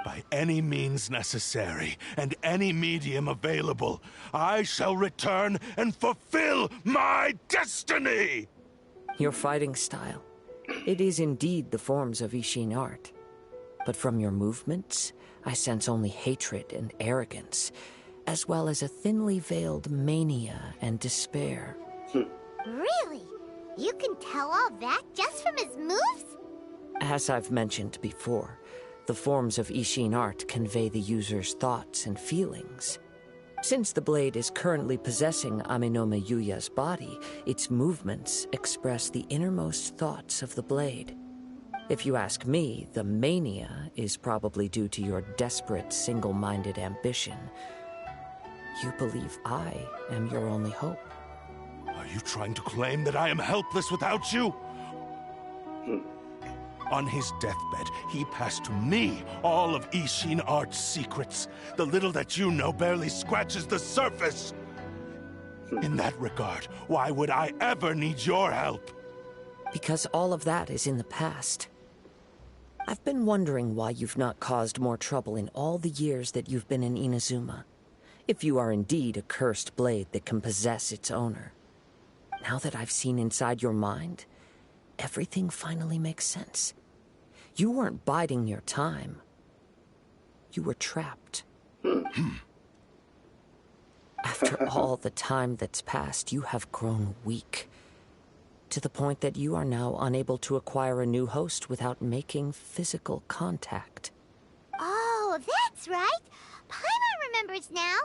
By any means necessary, and any medium available, I shall return and fulfill my destiny! Your fighting style. It is indeed the forms of Ishin art. But from your movements, I sense only hatred and arrogance, as well as a thinly veiled mania and despair. Really? You can tell all that just from his moves? As I've mentioned before, The forms of Ishin art convey the user's thoughts and feelings. Since the blade is currently possessing Amenome Yuya's body, its movements express the innermost thoughts of the blade. If you ask me, the mania is probably due to your desperate, single-minded ambition. You believe I am your only hope. Are you trying to claim that I am helpless without you? On his deathbed, he passed to me all of Ishin Art's secrets. The little that you know barely scratches the surface. In that regard, why would I ever need your help? Because all of that is in the past. I've been wondering why you've not caused more trouble in all the years that you've been in Inazuma. If you are indeed a cursed blade that can possess its owner. Now that I've seen inside your mind, everything finally makes sense. You weren't biding your time. You were trapped. After all the time that's passed, you have grown weak. To the point that you are now unable to acquire a new host without making physical contact. Oh, that's right. Paimon remembers now.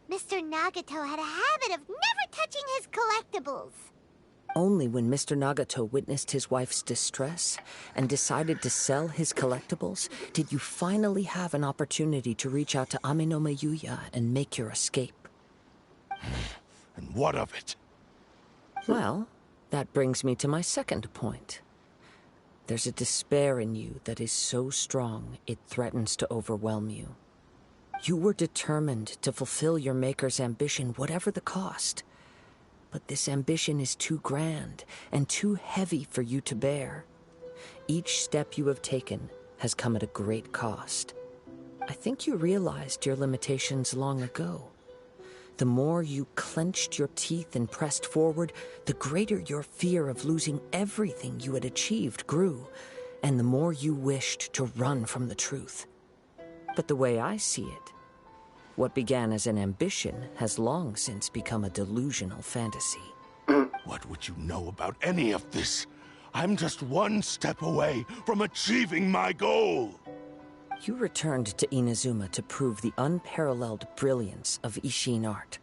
Mr. Nagato had a habit of never touching his collectibles. Only when Mr. Nagato witnessed his wife's distress and decided to sell his collectibles did you finally have an opportunity to reach out to Amenome Yuya and make your escape. And what of it? Well, that brings me to my second point. There's a despair in you that is so strong it threatens to overwhelm you. You were determined to fulfill your maker's ambition, whatever the cost. But this ambition is too grand and too heavy for you to bear. Each step you have taken has come at a great cost. I think you realized your limitations long ago. The more you clenched your teeth and pressed forward, the greater your fear of losing everything you had achieved grew, and the more you wished to run from the truth. But the way I see it, what began as an ambition has long since become a delusional fantasy. What would you know about any of this? I'm just one step away from achieving my goal. You returned to Inazuma to prove the unparalleled brilliance of Ishin art.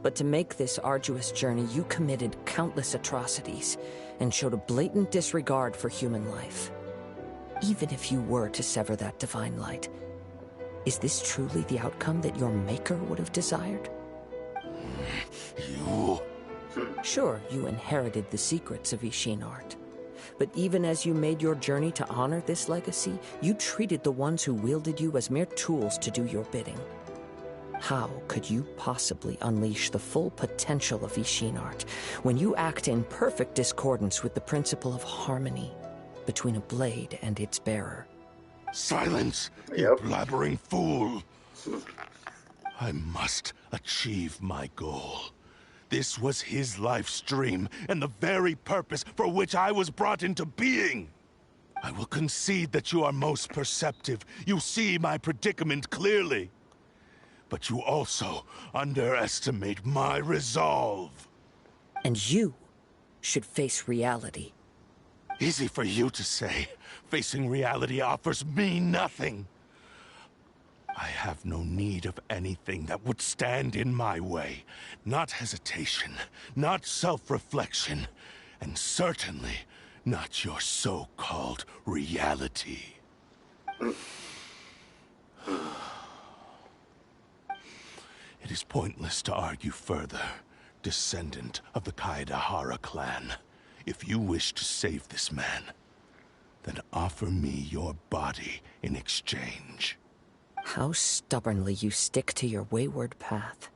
But to make this arduous journey, you committed countless atrocities and showed a blatant disregard for human life. Even if you were to sever that divine light, is this truly the outcome that your maker would have desired? You... Sure, you inherited the secrets of Ishin art. But even as you made your journey to honor this legacy, you treated the ones who wielded you as mere tools to do your bidding. How could you possibly unleash the full potential of Ishin art when you act in perfect discordance with the principle of harmony between a blade and its bearer? Silence, you blabbering fool! I must achieve my goal. This was his life's dream, and the very purpose for which I was brought into being. I will concede that you are most perceptive. You see my predicament clearly. But you also underestimate my resolve. And you should face reality. Easy for you to say. Facing reality offers me nothing. I have no need of anything that would stand in my way. Not hesitation, not self-reflection, and certainly not your so-called reality. It is pointless to argue further, descendant of the Kaedahara clan. If you wish to save this man, then offer me your body in exchange. How stubbornly you stick to your wayward path.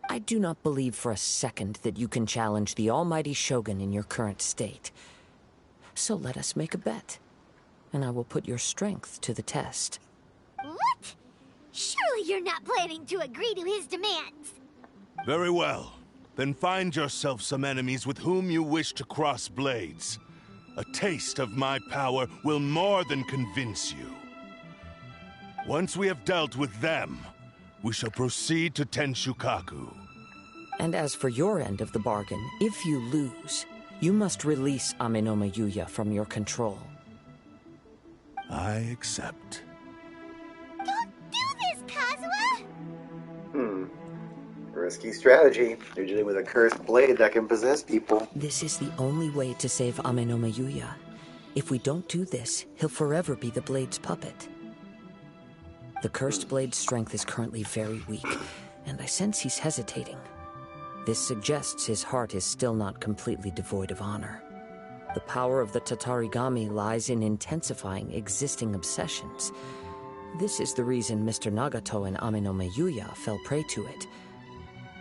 I do not believe for a second that you can challenge the almighty Shogun in your current state. So let us make a bet, and I will put your strength to the test. What? Surely you're not planning to agree to his demands. Very well. Then find yourself some enemies with whom you wish to cross blades. A taste of my power will more than convince you. Once we have dealt with them, we shall proceed to Tenshukaku. And as for your end of the bargain, if you lose, you must release Amenome Yuya from your control. I accept. Don't do this, Kazuha! Risky strategy. You're dealing with a cursed blade that can possess people. This is the only way to save Ame no Mayuya. If we don't do this, he'll forever be the blade's puppet. The cursed blade's strength is currently very weak, and I sense he's hesitating. This suggests his heart is still not completely devoid of honor. The power of the Tatarigami lies in intensifying existing obsessions. This is the reason Mr. Nagato and Ame no Mayuya fell prey to it.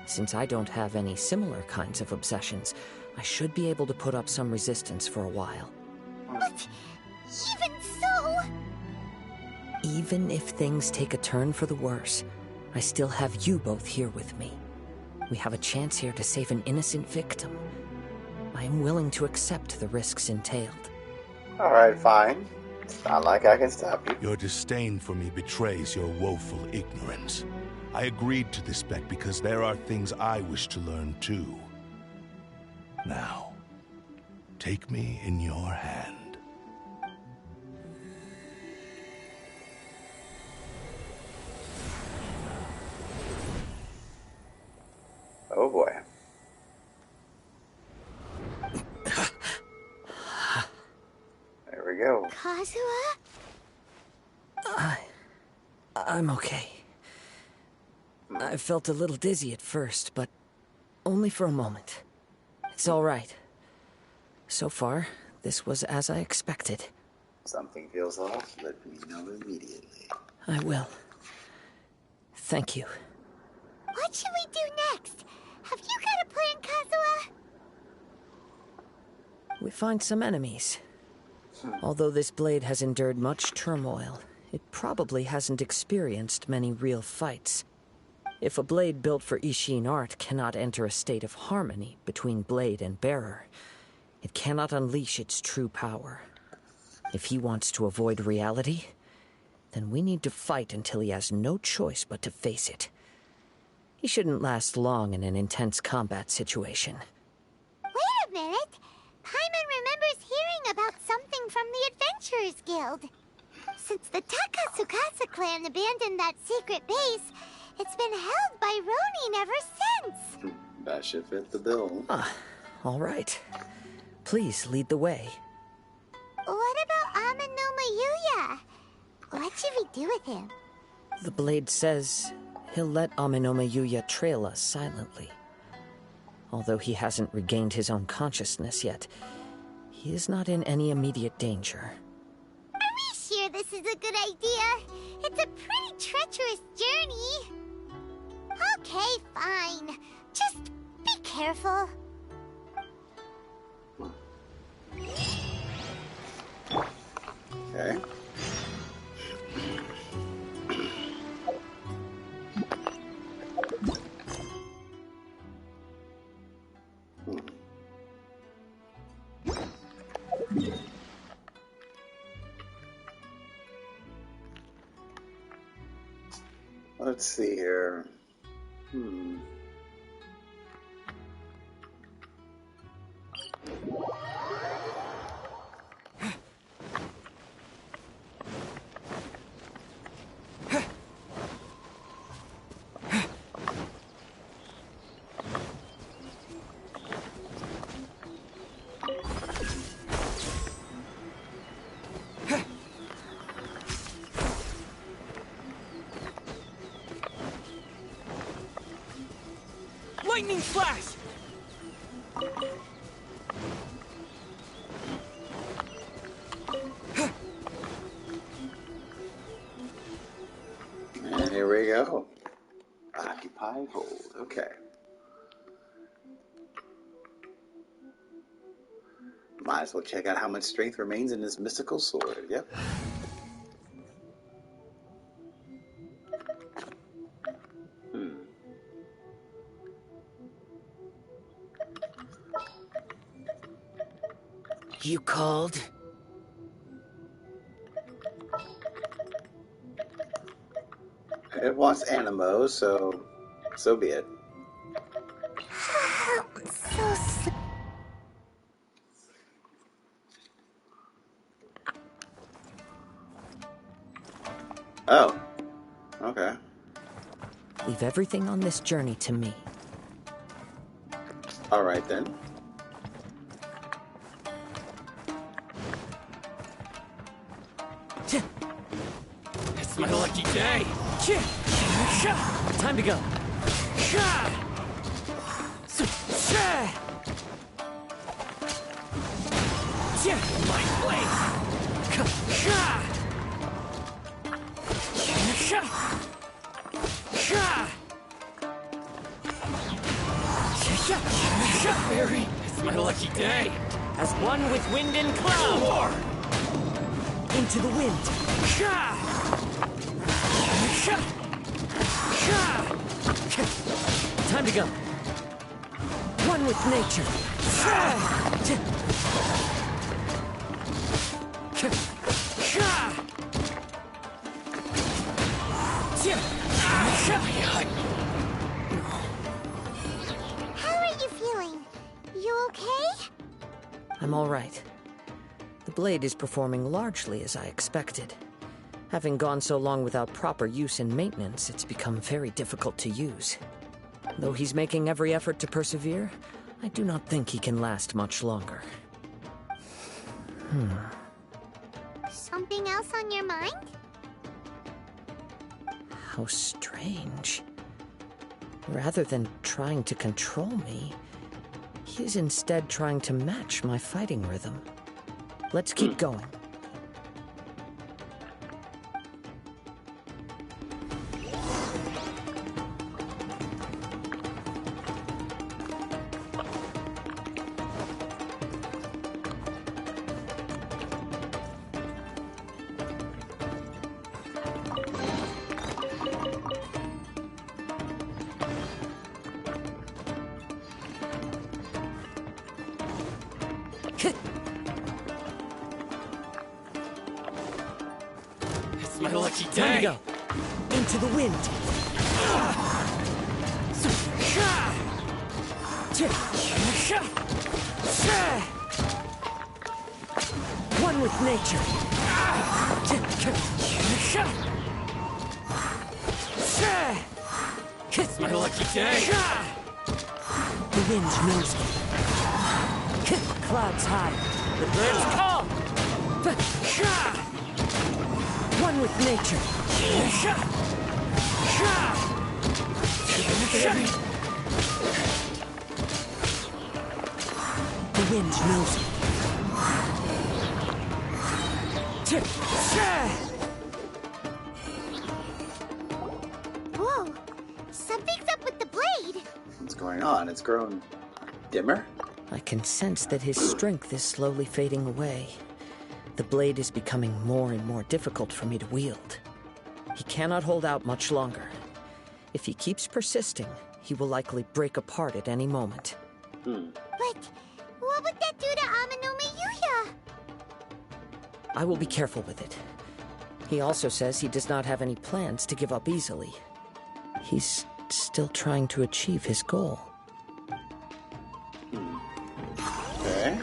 Since I don't have any similar kinds of obsessions, I should be able to put up some resistance for a while. But even so... Even if things take a turn for the worse, I still have you both here with me. We have a chance here to save an innocent victim. I am willing to accept the risks entailed. Alright, fine. It's not like I can stop you. Your disdain for me betrays your woeful ignorance. I agreed to this bet because there are things I wish to learn too. Now, take me in your hand. Oh boy. There we go. Kazuha? I'm okay. I felt a little dizzy at first, but only for a moment. It's all right. So far, this was as I expected. Something feels off. Let me know immediately. I will. Thank you. What should we do next? Have you got a plan, Kazuha? We find some enemies. Although this blade has endured much turmoil, it probably hasn't experienced many real fights. If a blade built for Ishin art cannot enter a state of harmony between blade and bearer, it cannot unleash its true power. If he wants to avoid reality, then we need to fight until he has no choice but to face it. He shouldn't last long in an intense combat situation. Wait a minute! Paimon remembers hearing about something from the Adventurers Guild. Since the Takasukasa clan abandoned that secret base, it's been held by Ronin ever since. That should fit the bill. All right. Please lead the way. What about Ame no Mayuya? What should we do with him? The blade says he'll let Ame no Mayuya trail us silently. Although he hasn't regained his own consciousness yet, he is not in any immediate danger. Are we sure this is a good idea? It's a pretty treacherous journey. Okay, fine. Just be careful. Okay. Let's see here. Lightning flash! And here we go. Occupy hold. Okay. Might as well check out how much strength remains in this mystical sword. Yep. You called? It wants Animo, so be it. Okay. Leave everything on this journey to me. All right, then. It's my lucky day. Time to go. My blade. It's my lucky day. As one with wind and cloud. Into the wind. Time to go. One with nature. How are you feeling? You okay? I'm all right. The blade is performing largely as I expected. Having gone so long without proper use and maintenance, it's become very difficult to use. Though he's making every effort to persevere, I do not think he can last much longer. Something else on your mind? How strange. Rather than trying to control me, he's instead trying to match my fighting rhythm. Let's keep going. It's my lucky day. Time to go. Into the wind. One with nature. It's my lucky day. The wind knows me. Clouds high. The bird's call. One with nature. The wind knows me. Whoa, something's up with the blade. What's going on? It's grown dimmer? I can sense that his strength is slowly fading away. The blade is becoming more and more difficult for me to wield. He cannot hold out much longer. If he keeps persisting, he will likely break apart at any moment. But what would that do to Amanome Yuya? I will be careful with it. He also says he does not have any plans to give up easily. He's still trying to achieve his goal. Okay.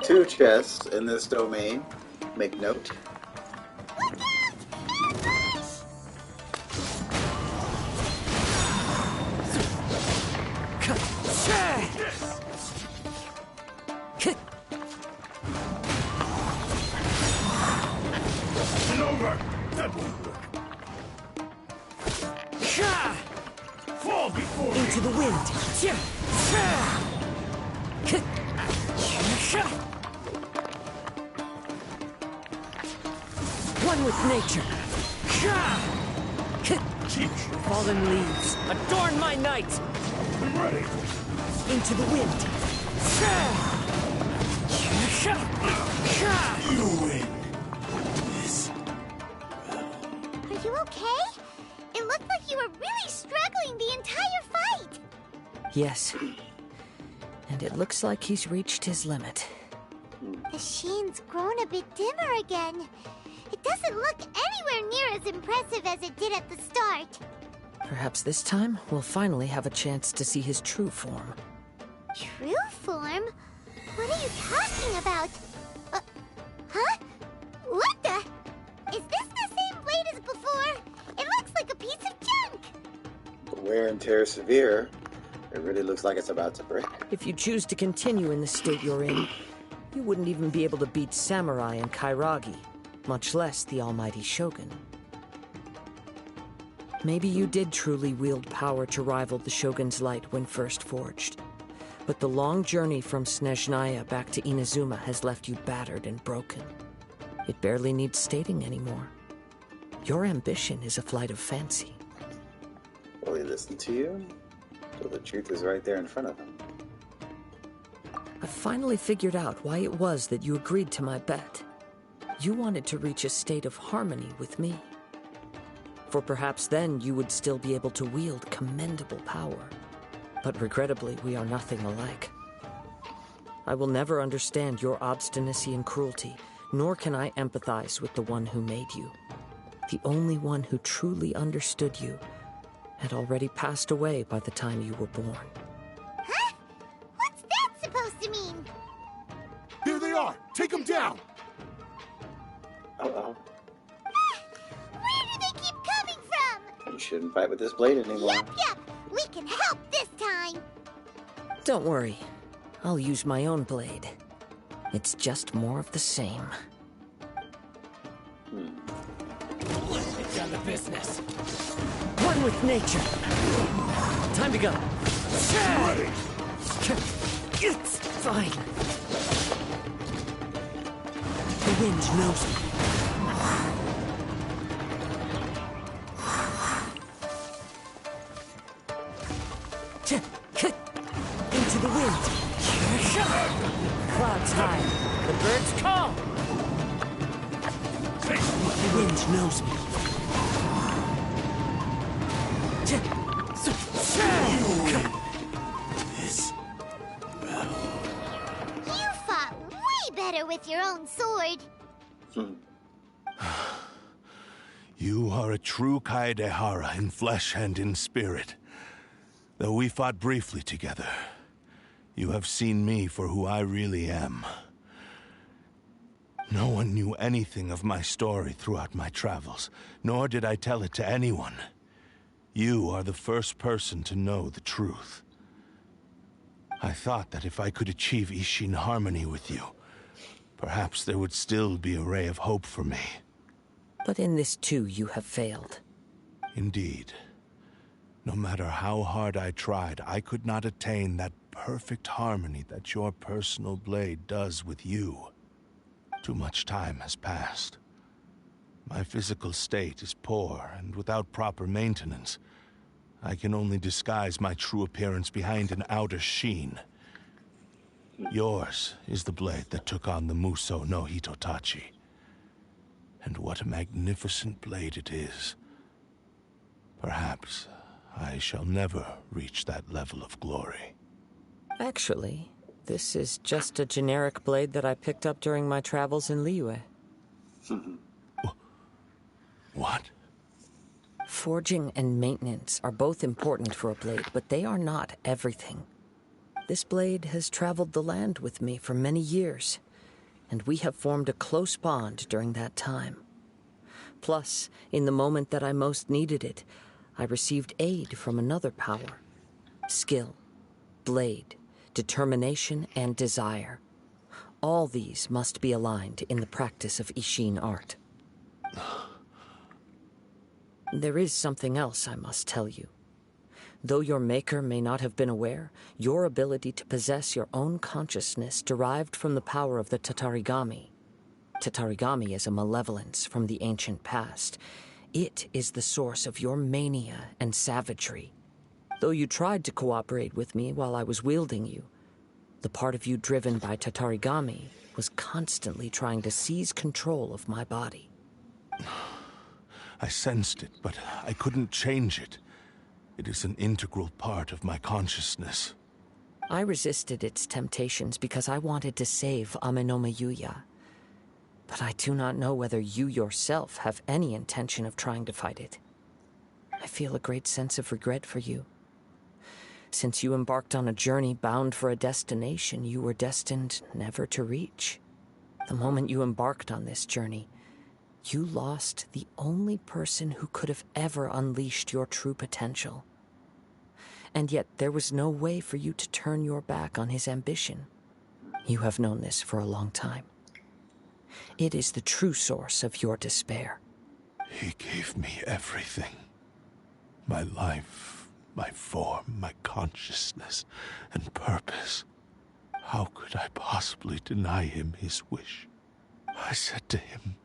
Two chests in this domain. Make note. Over! That won't work. Fall before me! Into the wind. One with nature. Fallen leaves, adorn my night. I'm ready. Into the wind. You win. This battle. you okay? It looked like you were really struggling the entire fight. Yes. And it looks like he's reached his limit. The sheen's grown a bit dimmer again. It doesn't look anywhere near as impressive as it did at the start. Perhaps this time, we'll finally have a chance to see his true form. True form? What are you talking about? Huh? What the? Is this the same blade as before? It looks like a piece of junk! The wear and tear is severe. It really looks like it's about to break. If you choose to continue in the state you're in, you wouldn't even be able to beat Samurai and Kairagi, much less the almighty Shogun. Maybe you did truly wield power to rival the Shogun's light when first forged. But the long journey from Snezhnaya back to Inazuma has left you battered and broken. It barely needs stating anymore. Your ambition is a flight of fancy. Will he listen to you? So the truth is right there in front of him. I finally figured out why it was that you agreed to my bet. You wanted to reach a state of harmony with me. For perhaps then you would still be able to wield commendable power. But regrettably, we are nothing alike. I will never understand your obstinacy and cruelty, nor can I empathize with the one who made you. The only one who truly understood you had already passed away by the time you were born. Huh? What's that supposed to mean? Here they are! Take them down! Uh-oh. Where do they keep coming from? You shouldn't fight with this blade anymore. Yep. We can help this time. Don't worry. I'll use my own blade. It's just more of the same. Let's get down to business. One with nature. Time to go. Ready! It's fine. The wind knows me. Into the wind. Clouds high. The birds call. The wind knows me. This battle. You fought way better with your own sword. You are a true Kaedehara in flesh and in spirit. Though we fought briefly together, you have seen me for who I really am. No one knew anything of my story throughout my travels, nor did I tell it to anyone. You are the first person to know the truth. I thought that if I could achieve Ishin harmony with you, perhaps there would still be a ray of hope for me. But in this too, you have failed. Indeed. No matter how hard I tried, I could not attain that perfect harmony that your personal blade does with you. Too much time has passed. My physical state is poor, and without proper maintenance, I can only disguise my true appearance behind an outer sheen. Yours is the blade that took on the Muso no Hitotachi. And what a magnificent blade it is. Perhaps I shall never reach that level of glory. Actually, this is just a generic blade that I picked up during my travels in Liyue. What? Forging and maintenance are both important for a blade, but they are not everything. This blade has traveled the land with me for many years, and we have formed a close bond during that time. Plus, in the moment that I most needed it, I received aid from another power. Skill, blade, determination, and desire. All these must be aligned in the practice of Ishin art. There is something else I must tell you. Though your maker may not have been aware, your ability to possess your own consciousness derived from the power of the Tatarigami. Tatarigami is a malevolence from the ancient past. It is the source of your mania and savagery. Though you tried to cooperate with me while I was wielding you, the part of you driven by Tatarigami was constantly trying to seize control of my body. I sensed it, but I couldn't change it. It is an integral part of my consciousness. I resisted its temptations because I wanted to save Amenoma Yuya. But I do not know whether you yourself have any intention of trying to fight it. I feel a great sense of regret for you. Since you embarked on a journey bound for a destination you were destined never to reach. The moment you embarked on this journey, you lost the only person who could have ever unleashed your true potential. And yet there was no way for you to turn your back on his ambition. You have known this for a long time. It is the true source of your despair. He gave me everything. My life, my form, my consciousness, and purpose. How could I possibly deny him his wish? I said to him,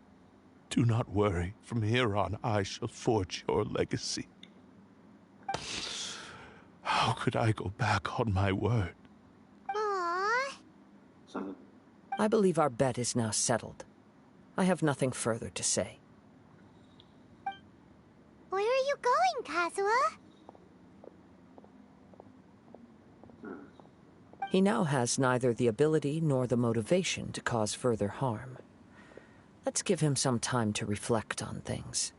"Do not worry. From here on, I shall forge your legacy." How could I go back on my word? Aww. I believe our bet is now settled. I have nothing further to say. Where are you going, Kazuha? He now has neither the ability nor the motivation to cause further harm. Let's give him some time to reflect on things.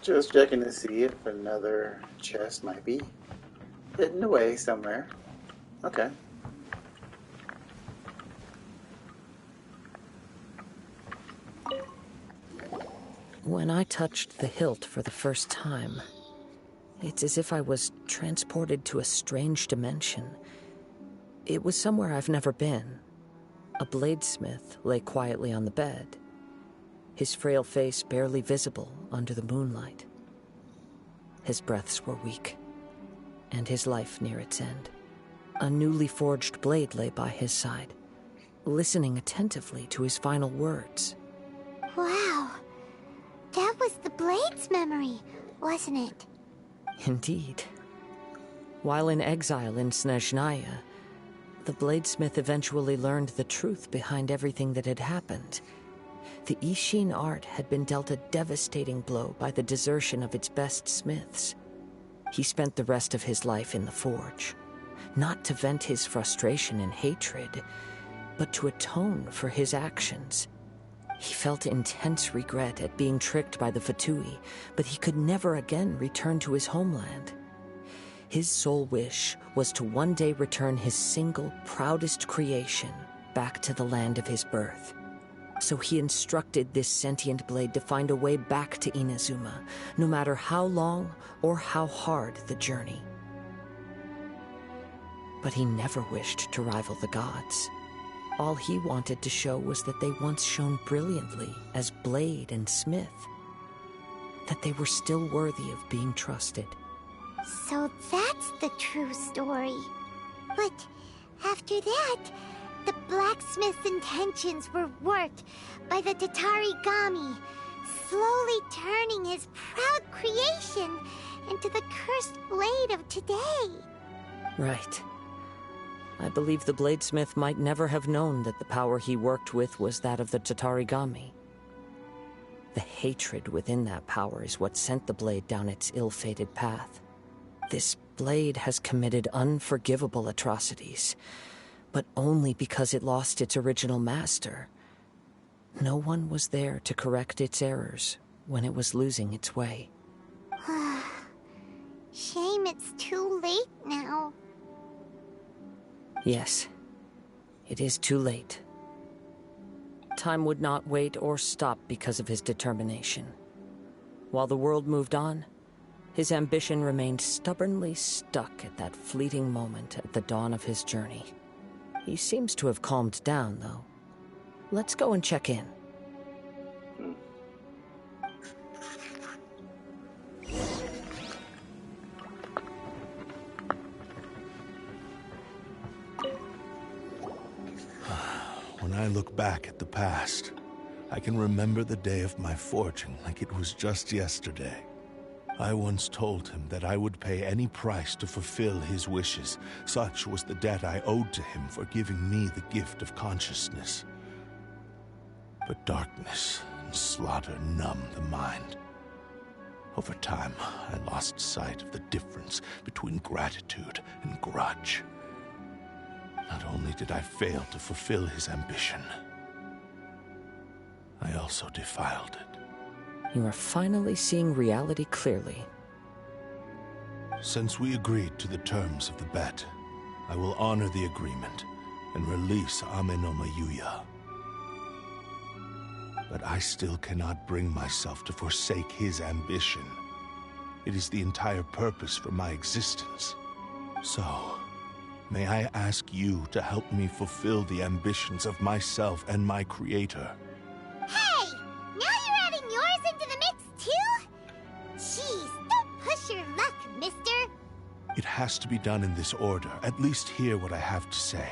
Just checking to see if another chest might be hidden away somewhere. Okay. When I touched the hilt for the first time, it's as if I was transported to a strange dimension. It was somewhere I've never been. A bladesmith lay quietly on the bed, his frail face barely visible under the moonlight. His breaths were weak, and his life near its end. A newly forged blade lay by his side, listening attentively to his final words. Wow. That was the Blade's memory, wasn't it? Indeed. While in exile in Snezhnaya, the bladesmith eventually learned the truth behind everything that had happened. The Ishin art had been dealt a devastating blow by the desertion of its best smiths. He spent the rest of his life in the forge, not to vent his frustration and hatred, but to atone for his actions. He felt intense regret at being tricked by the Fatui, but he could never again return to his homeland. His sole wish was to one day return his single, proudest creation back to the land of his birth. So he instructed this sentient blade to find a way back to Inazuma, no matter how long or how hard the journey. But he never wished to rival the gods. All he wanted to show was that they once shone brilliantly as blade and smith, that they were still worthy of being trusted. So that's the true story. But after that, the blacksmith's intentions were worked by the Tatarigami, slowly turning his proud creation into the cursed blade of today. Right. I believe the bladesmith might never have known that the power he worked with was that of the Tatarigami. The hatred within that power is what sent the blade down its ill-fated path. This blade has committed unforgivable atrocities, but only because it lost its original master. No one was there to correct its errors when it was losing its way. Shame it's too late now. Yes, it is too late. Time would not wait or stop because of his determination. While the world moved on, his ambition remained stubbornly stuck at that fleeting moment at the dawn of his journey. He seems to have calmed down, though. Let's go and check in. When I look back at the past, I can remember the day of my forging like it was just yesterday. I once told him that I would pay any price to fulfill his wishes. Such was the debt I owed to him for giving me the gift of consciousness. But darkness and slaughter numbed the mind. Over time, I lost sight of the difference between gratitude and grudge. Not only did I fail to fulfill his ambition, I also defiled it. You are finally seeing reality clearly. Since we agreed to the terms of the bet, I will honor the agreement and release Amenoma Yuya. But I still cannot bring myself to forsake his ambition. It is the entire purpose for my existence. So, may I ask you to help me fulfill the ambitions of myself and my creator? Hey! Now you're adding yours into the mix, too? Jeez, don't push your luck, mister. It has to be done in this order. At least hear what I have to say.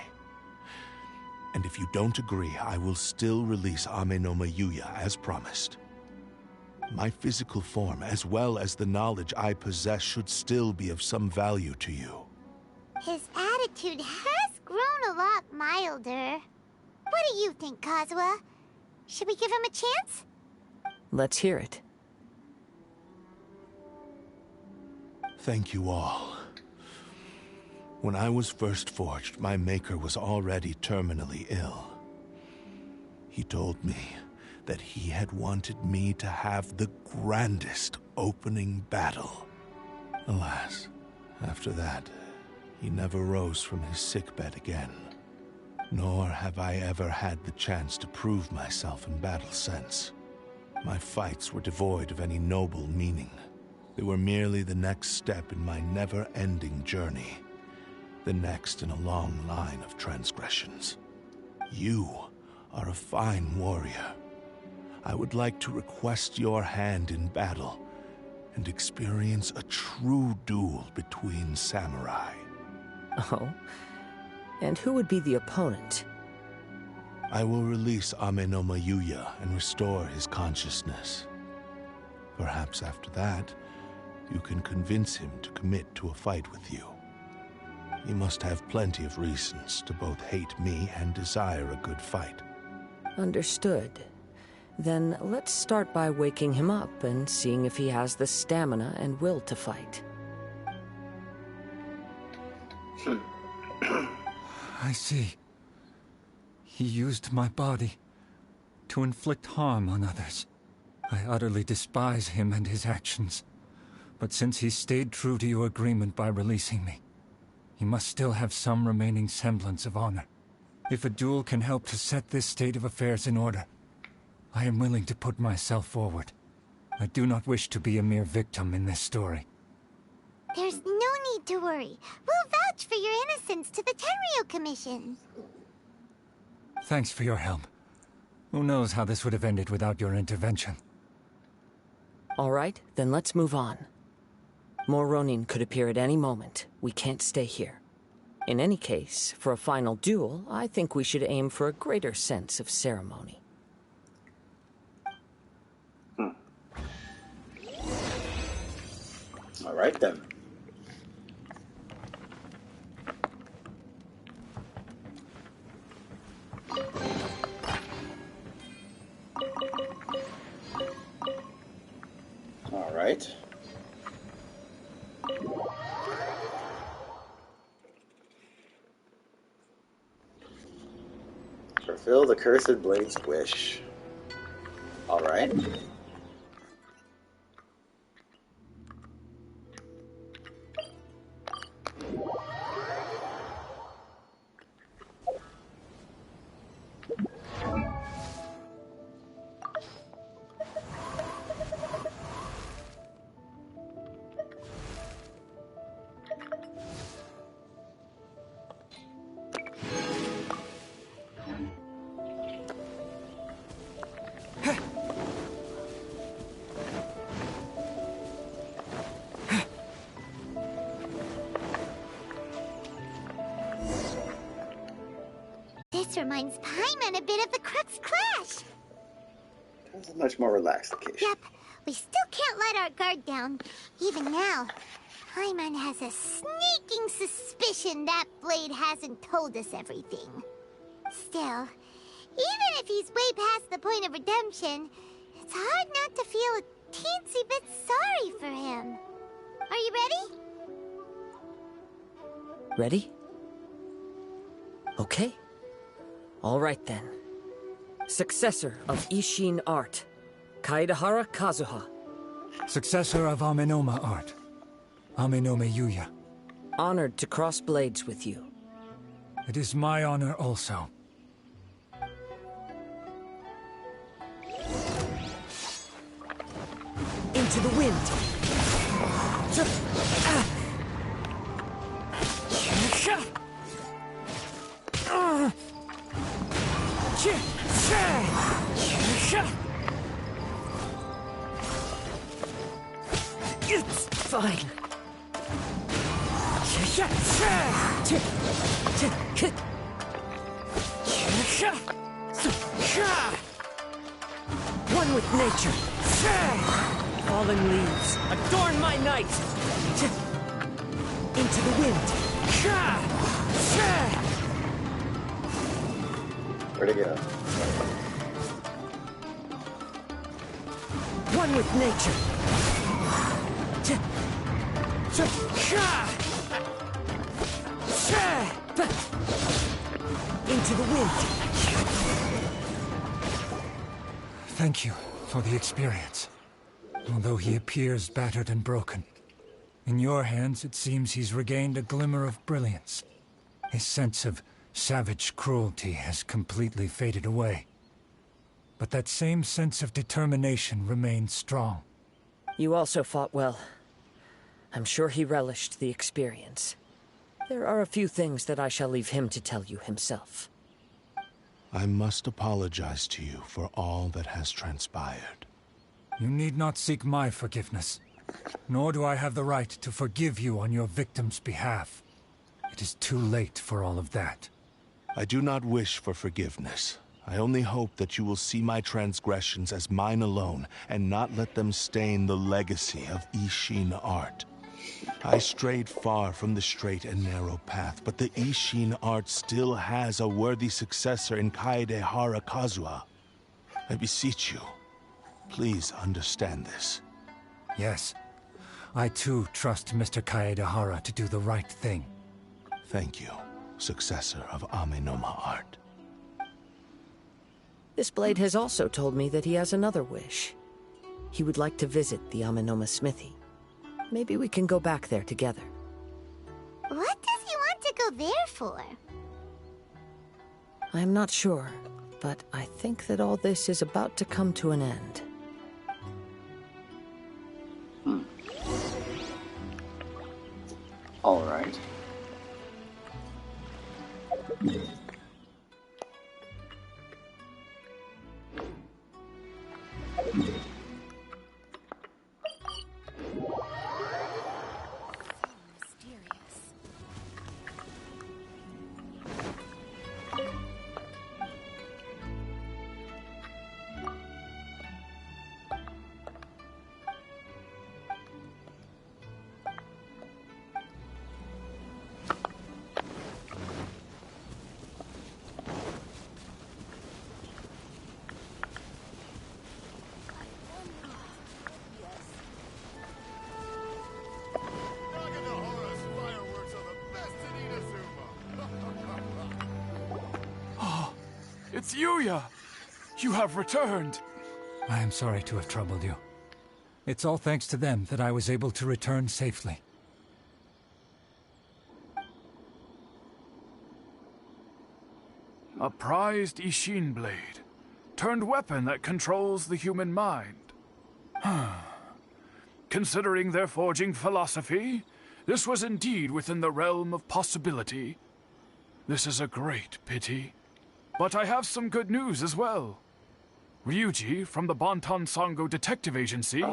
And if you don't agree, I will still release Amenoma Yuya as promised. My physical form, as well as the knowledge I possess, should still be of some value to you. His attitude has grown a lot milder. What do you think, Kazuha? Should we give him a chance? Let's hear it. Thank you all. When I was first forged, my maker was already terminally ill. He told me that he had wanted me to have the grandest opening battle. Alas, after that, he never rose from his sickbed again. Nor have I ever had the chance to prove myself in battle since. My fights were devoid of any noble meaning. They were merely the next step in my never-ending journey. The next in a long line of transgressions. You are a fine warrior. I would like to request your hand in battle and experience a true duel between samurai. Oh? And who would be the opponent? I will release Amenoma Yuya and restore his consciousness. Perhaps after that, you can convince him to commit to a fight with you. He must have plenty of reasons to both hate me and desire a good fight. Understood. Then let's start by waking him up and seeing if he has the stamina and will to fight. I see. He used my body to inflict harm on others. I utterly despise him and his actions. But since he stayed true to your agreement by releasing me, he must still have some remaining semblance of honor. If a duel can help to set this state of affairs in order, I am willing to put myself forward. I do not wish to be a mere victim in this story. There's no need to worry. We'll vouch for your innocence to the Tenryo Commission. Thanks for your help. Who knows how this would have ended without your intervention. All right, then let's move on. More Ronin could appear at any moment. We can't stay here. In any case, for a final duel, I think we should aim for a greater sense of ceremony. All right, then. All right. Fulfill the Cursed Blade's wish. All right. This reminds Paimon a bit of the Crux Clash. It's a much more relaxed occasion. Yep, we still can't let our guard down. Even now, Paimon has a sneaking suspicion that Blade hasn't told us everything. Still, even if he's way past the point of redemption, it's hard not to feel a teensy bit sorry for him. Are you ready? Ready? Okay. All right then. Successor of Ishin art, Kaedahara Kazuha. Successor of Amenoma art, Amenome Yuya. Honored to cross blades with you. It is my honor also. Into the wind. It's fine. One with nature. Fallen leaves, adorn my night. Into the wind. Where'd it go? One with nature. Into the wind. Thank you for the experience. Although he appears battered and broken, in your hands it seems he's regained a glimmer of brilliance. His sense of savage cruelty has completely faded away. But that same sense of determination remains strong. You also fought well. I'm sure he relished the experience. There are a few things that I shall leave him to tell you himself. I must apologize to you for all that has transpired. You need not seek my forgiveness, nor do I have the right to forgive you on your victim's behalf. It is too late for all of that. I do not wish for forgiveness. I only hope that you will see my transgressions as mine alone, and not let them stain the legacy of Ishin art. I strayed far from the straight and narrow path, but the Ishin art still has a worthy successor in Kaedahara Kazuha. I beseech you, please understand this. Yes, I too trust Mr. Kaedahara to do the right thing. Thank you, successor of Amenoma art. This blade has also told me that he has another wish. He would like to visit the Amenoma smithy. Maybe we can go back there together. What does he want to go there for? I'm not sure, but I think that all this is about to come to an end. All right. It's Yuya! You have returned! I am sorry to have troubled you. It's all thanks to them that I was able to return safely. A prized Ishin blade, turned weapon that controls the human mind. Considering their forging philosophy, this was indeed within the realm of possibility. This is a great pity. But I have some good news as well. Ryuji, from the Bantan Sango Detective Agency,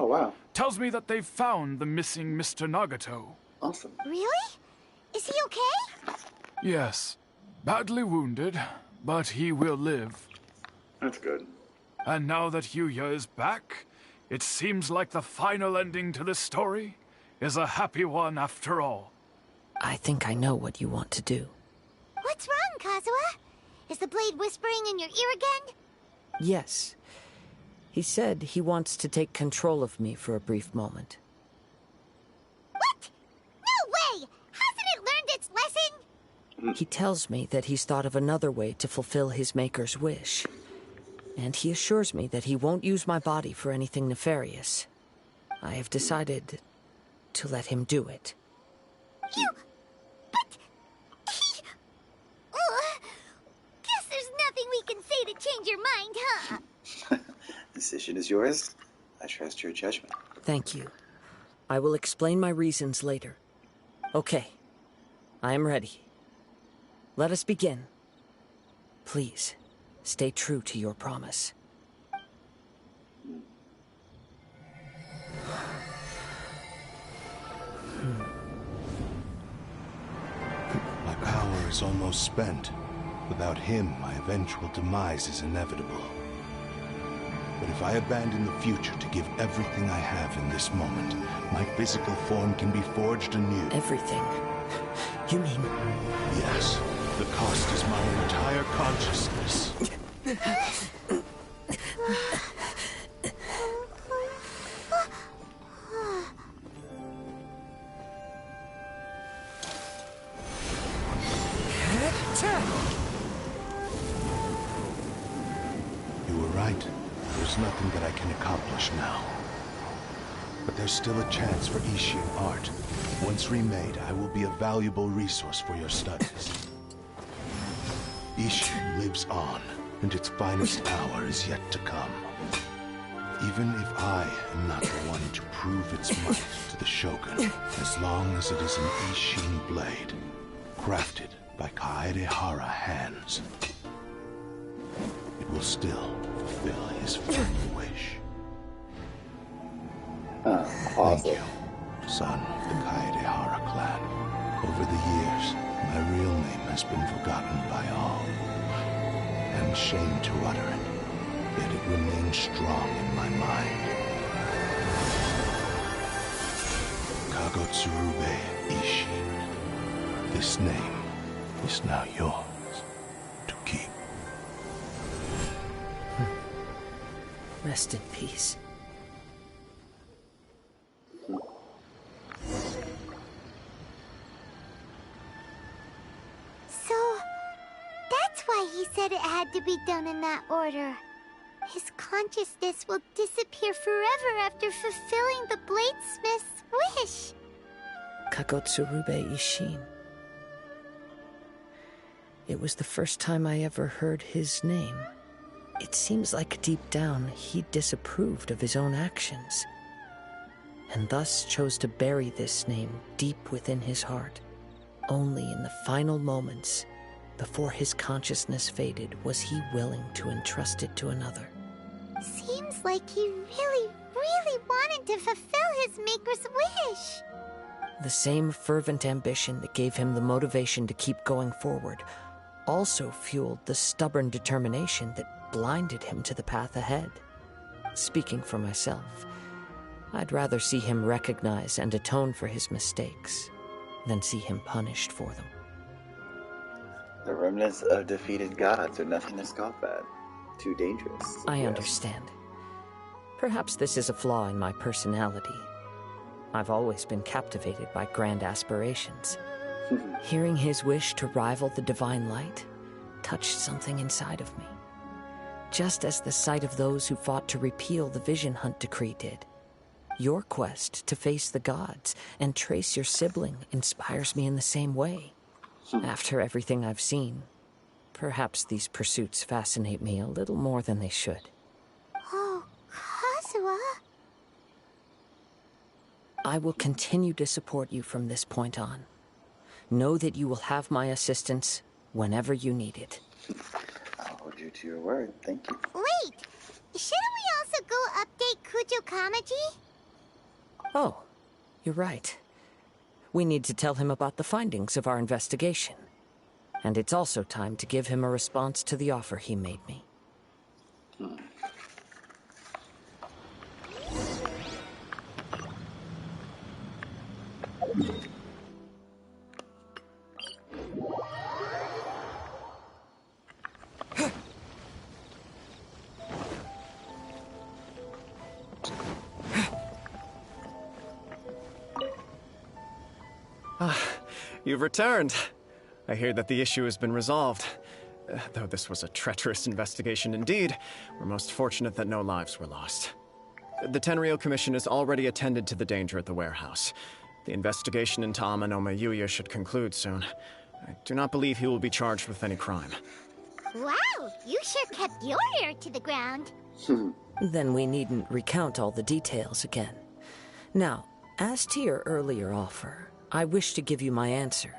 tells me that they've found the missing Mr. Nagato. Awesome. Really? Is he okay? Yes. Badly wounded, but he will live. That's good. And now that Yuya is back, it seems like the final ending to this story is a happy one after all. I think I know what you want to do. What's wrong, Kazuha? Is the blade whispering in your ear again? Yes. He said he wants to take control of me for a brief moment. What? No way! Hasn't it learned its lesson? He tells me that he's thought of another way to fulfill his maker's wish. And he assures me that he won't use my body for anything nefarious. I have decided to let him do it. But... Guess there's nothing we can say to change your mind, huh? Decision is yours. I trust your judgment. Thank you. I will explain my reasons later. Okay. I am ready. Let us begin. Please, stay true to your promise. My power is almost spent. Without him, my eventual demise is inevitable. But if I abandon the future to give everything I have in this moment, my physical form can be forged anew. Everything? You mean... Yes. The cost is my entire consciousness. You were right. There's nothing that I can accomplish now. But there's still a chance for Ishin art. Once remade, I will be a valuable resource for your studies. Ishin lives on, and its finest hour is yet to come. Even if I am not the one to prove its might to the Shogun, as long as it is an Ishin blade, crafted by Kaedehara hands, it will still fulfill his final wish. Awesome. Thank you, son of the Kaedehara clan. Over the years, my real name has been forgotten by all. I'm ashamed to utter it, yet it remains strong in my mind. Kagotsurube Ishin. This name is now yours to keep. Rest in peace. So, that's why he said it had to be done in that order. His consciousness will disappear forever after fulfilling the bladesmith's wish. Kagotsurube Ishin. It was the first time I ever heard his name. It seems like deep down he disapproved of his own actions, and thus chose to bury this name deep within his heart. Only in the final moments, before his consciousness faded, was he willing to entrust it to another. Seems like he really, really wanted to fulfill his maker's wish. The same fervent ambition that gave him the motivation to keep going forward also fueled the stubborn determination that blinded him to the path ahead. Speaking for myself, I'd rather see him recognize and atone for his mistakes than see him punished for them. The remnants of defeated gods are nothing to scoff at. Too dangerous. I understand. Perhaps this is a flaw in my personality. I've always been captivated by grand aspirations. Hearing his wish to rival the divine light touched something inside of me. Just as the sight of those who fought to repeal the Vision Hunt decree did. Your quest to face the gods and trace your sibling inspires me in the same way. After everything I've seen, perhaps these pursuits fascinate me a little more than they should. Oh, Kazuha. I will continue to support you from this point on. Know that you will have my assistance whenever you need it. I'll hold you to your word. Thank you. Wait! Shouldn't we also go update Kujo Kamaji? Oh, you're right. We need to tell him about the findings of our investigation. And it's also time to give him a response to the offer he made me. You've returned. I hear that the issue has been resolved. Though this was a treacherous investigation indeed, we're most fortunate that no lives were lost. The Tenryou Commission has already attended to the danger at the warehouse. The investigation into Amanome Yuya should conclude soon. I do not believe he will be charged with any crime. Wow, you sure kept your ear to the ground. Then we needn't recount all the details again. Now, as to your earlier offer, I wish to give you my answer.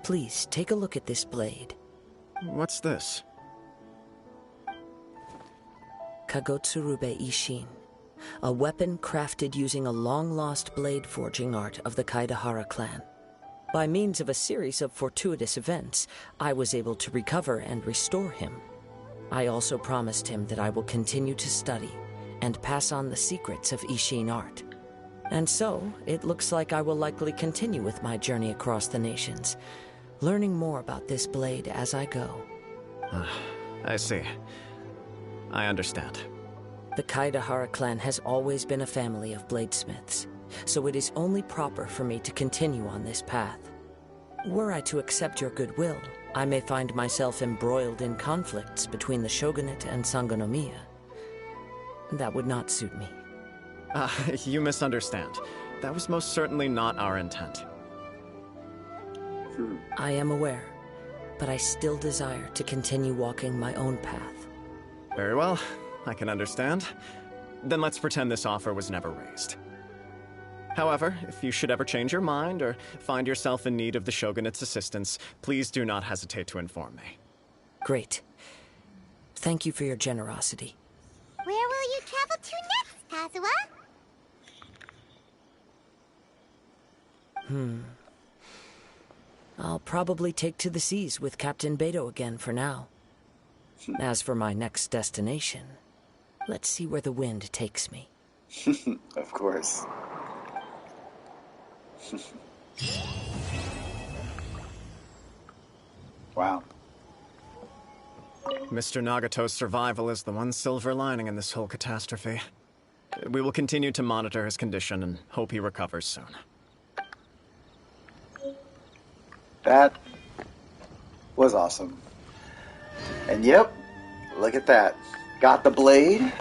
Please take a look at this blade. What's this? Kagotsurube Ishin, a weapon crafted using a long-lost blade forging art of the Kaidahara clan. By means of a series of fortuitous events, I was able to recover and restore him. I also promised him that I will continue to study and pass on the secrets of Ishin art. And so, it looks like I will likely continue with my journey across the nations, learning more about this blade as I go. I see. I understand. The Kaidahara clan has always been a family of bladesmiths, so it is only proper for me to continue on this path. Were I to accept your goodwill, I may find myself embroiled in conflicts between the shogunate and Sangonomiya. That would not suit me. You misunderstand. That was most certainly not our intent. I am aware, but I still desire to continue walking my own path. Very well, I can understand. Then let's pretend this offer was never raised. However, if you should ever change your mind or find yourself in need of the Shogunate's assistance, please do not hesitate to inform me. Great. Thank you for your generosity. Where will you travel to next, Kazuha? I'll probably take to the seas with Captain Beto again for now. As for my next destination, let's see where the wind takes me. Of course. Wow. Mr. Nagato's survival is the one silver lining in this whole catastrophe. We will continue to monitor his condition and hope he recovers soon. That was awesome. And yep, look at that. Got the blade.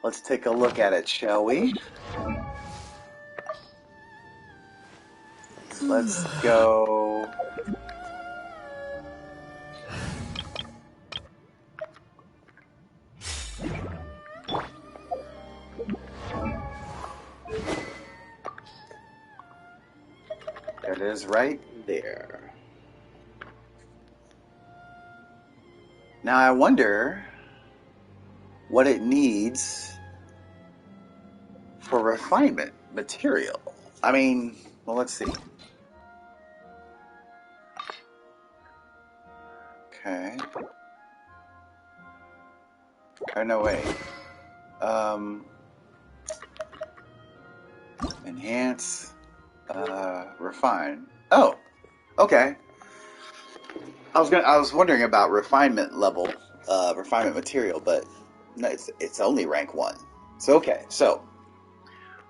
Let's take a look at it, shall we? Let's go. There it is right there. Now I wonder what it needs for refinement material. I mean, well, let's see. Okay. Oh, no, wait. Enhance, refine. Oh, okay. I was wondering about refinement level, refinement material, but no, it's only rank 1. So okay, so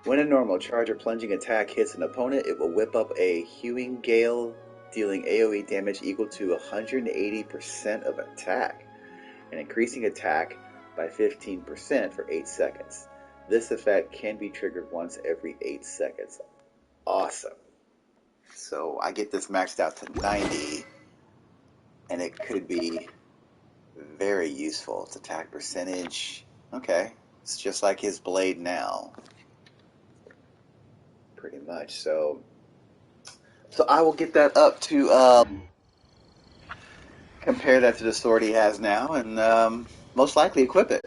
when a normal charge or plunging attack hits an opponent, it will whip up a hewing gale, dealing AoE damage equal to 180% of attack, and increasing attack by 15% for 8 seconds. This effect can be triggered once every 8 seconds. Awesome. So I get this maxed out to 90, and it could be very useful. It's attack percentage. Okay. It's just like his blade now. Pretty much. So I will get that up to compare that to the sword he has now, and most likely equip it.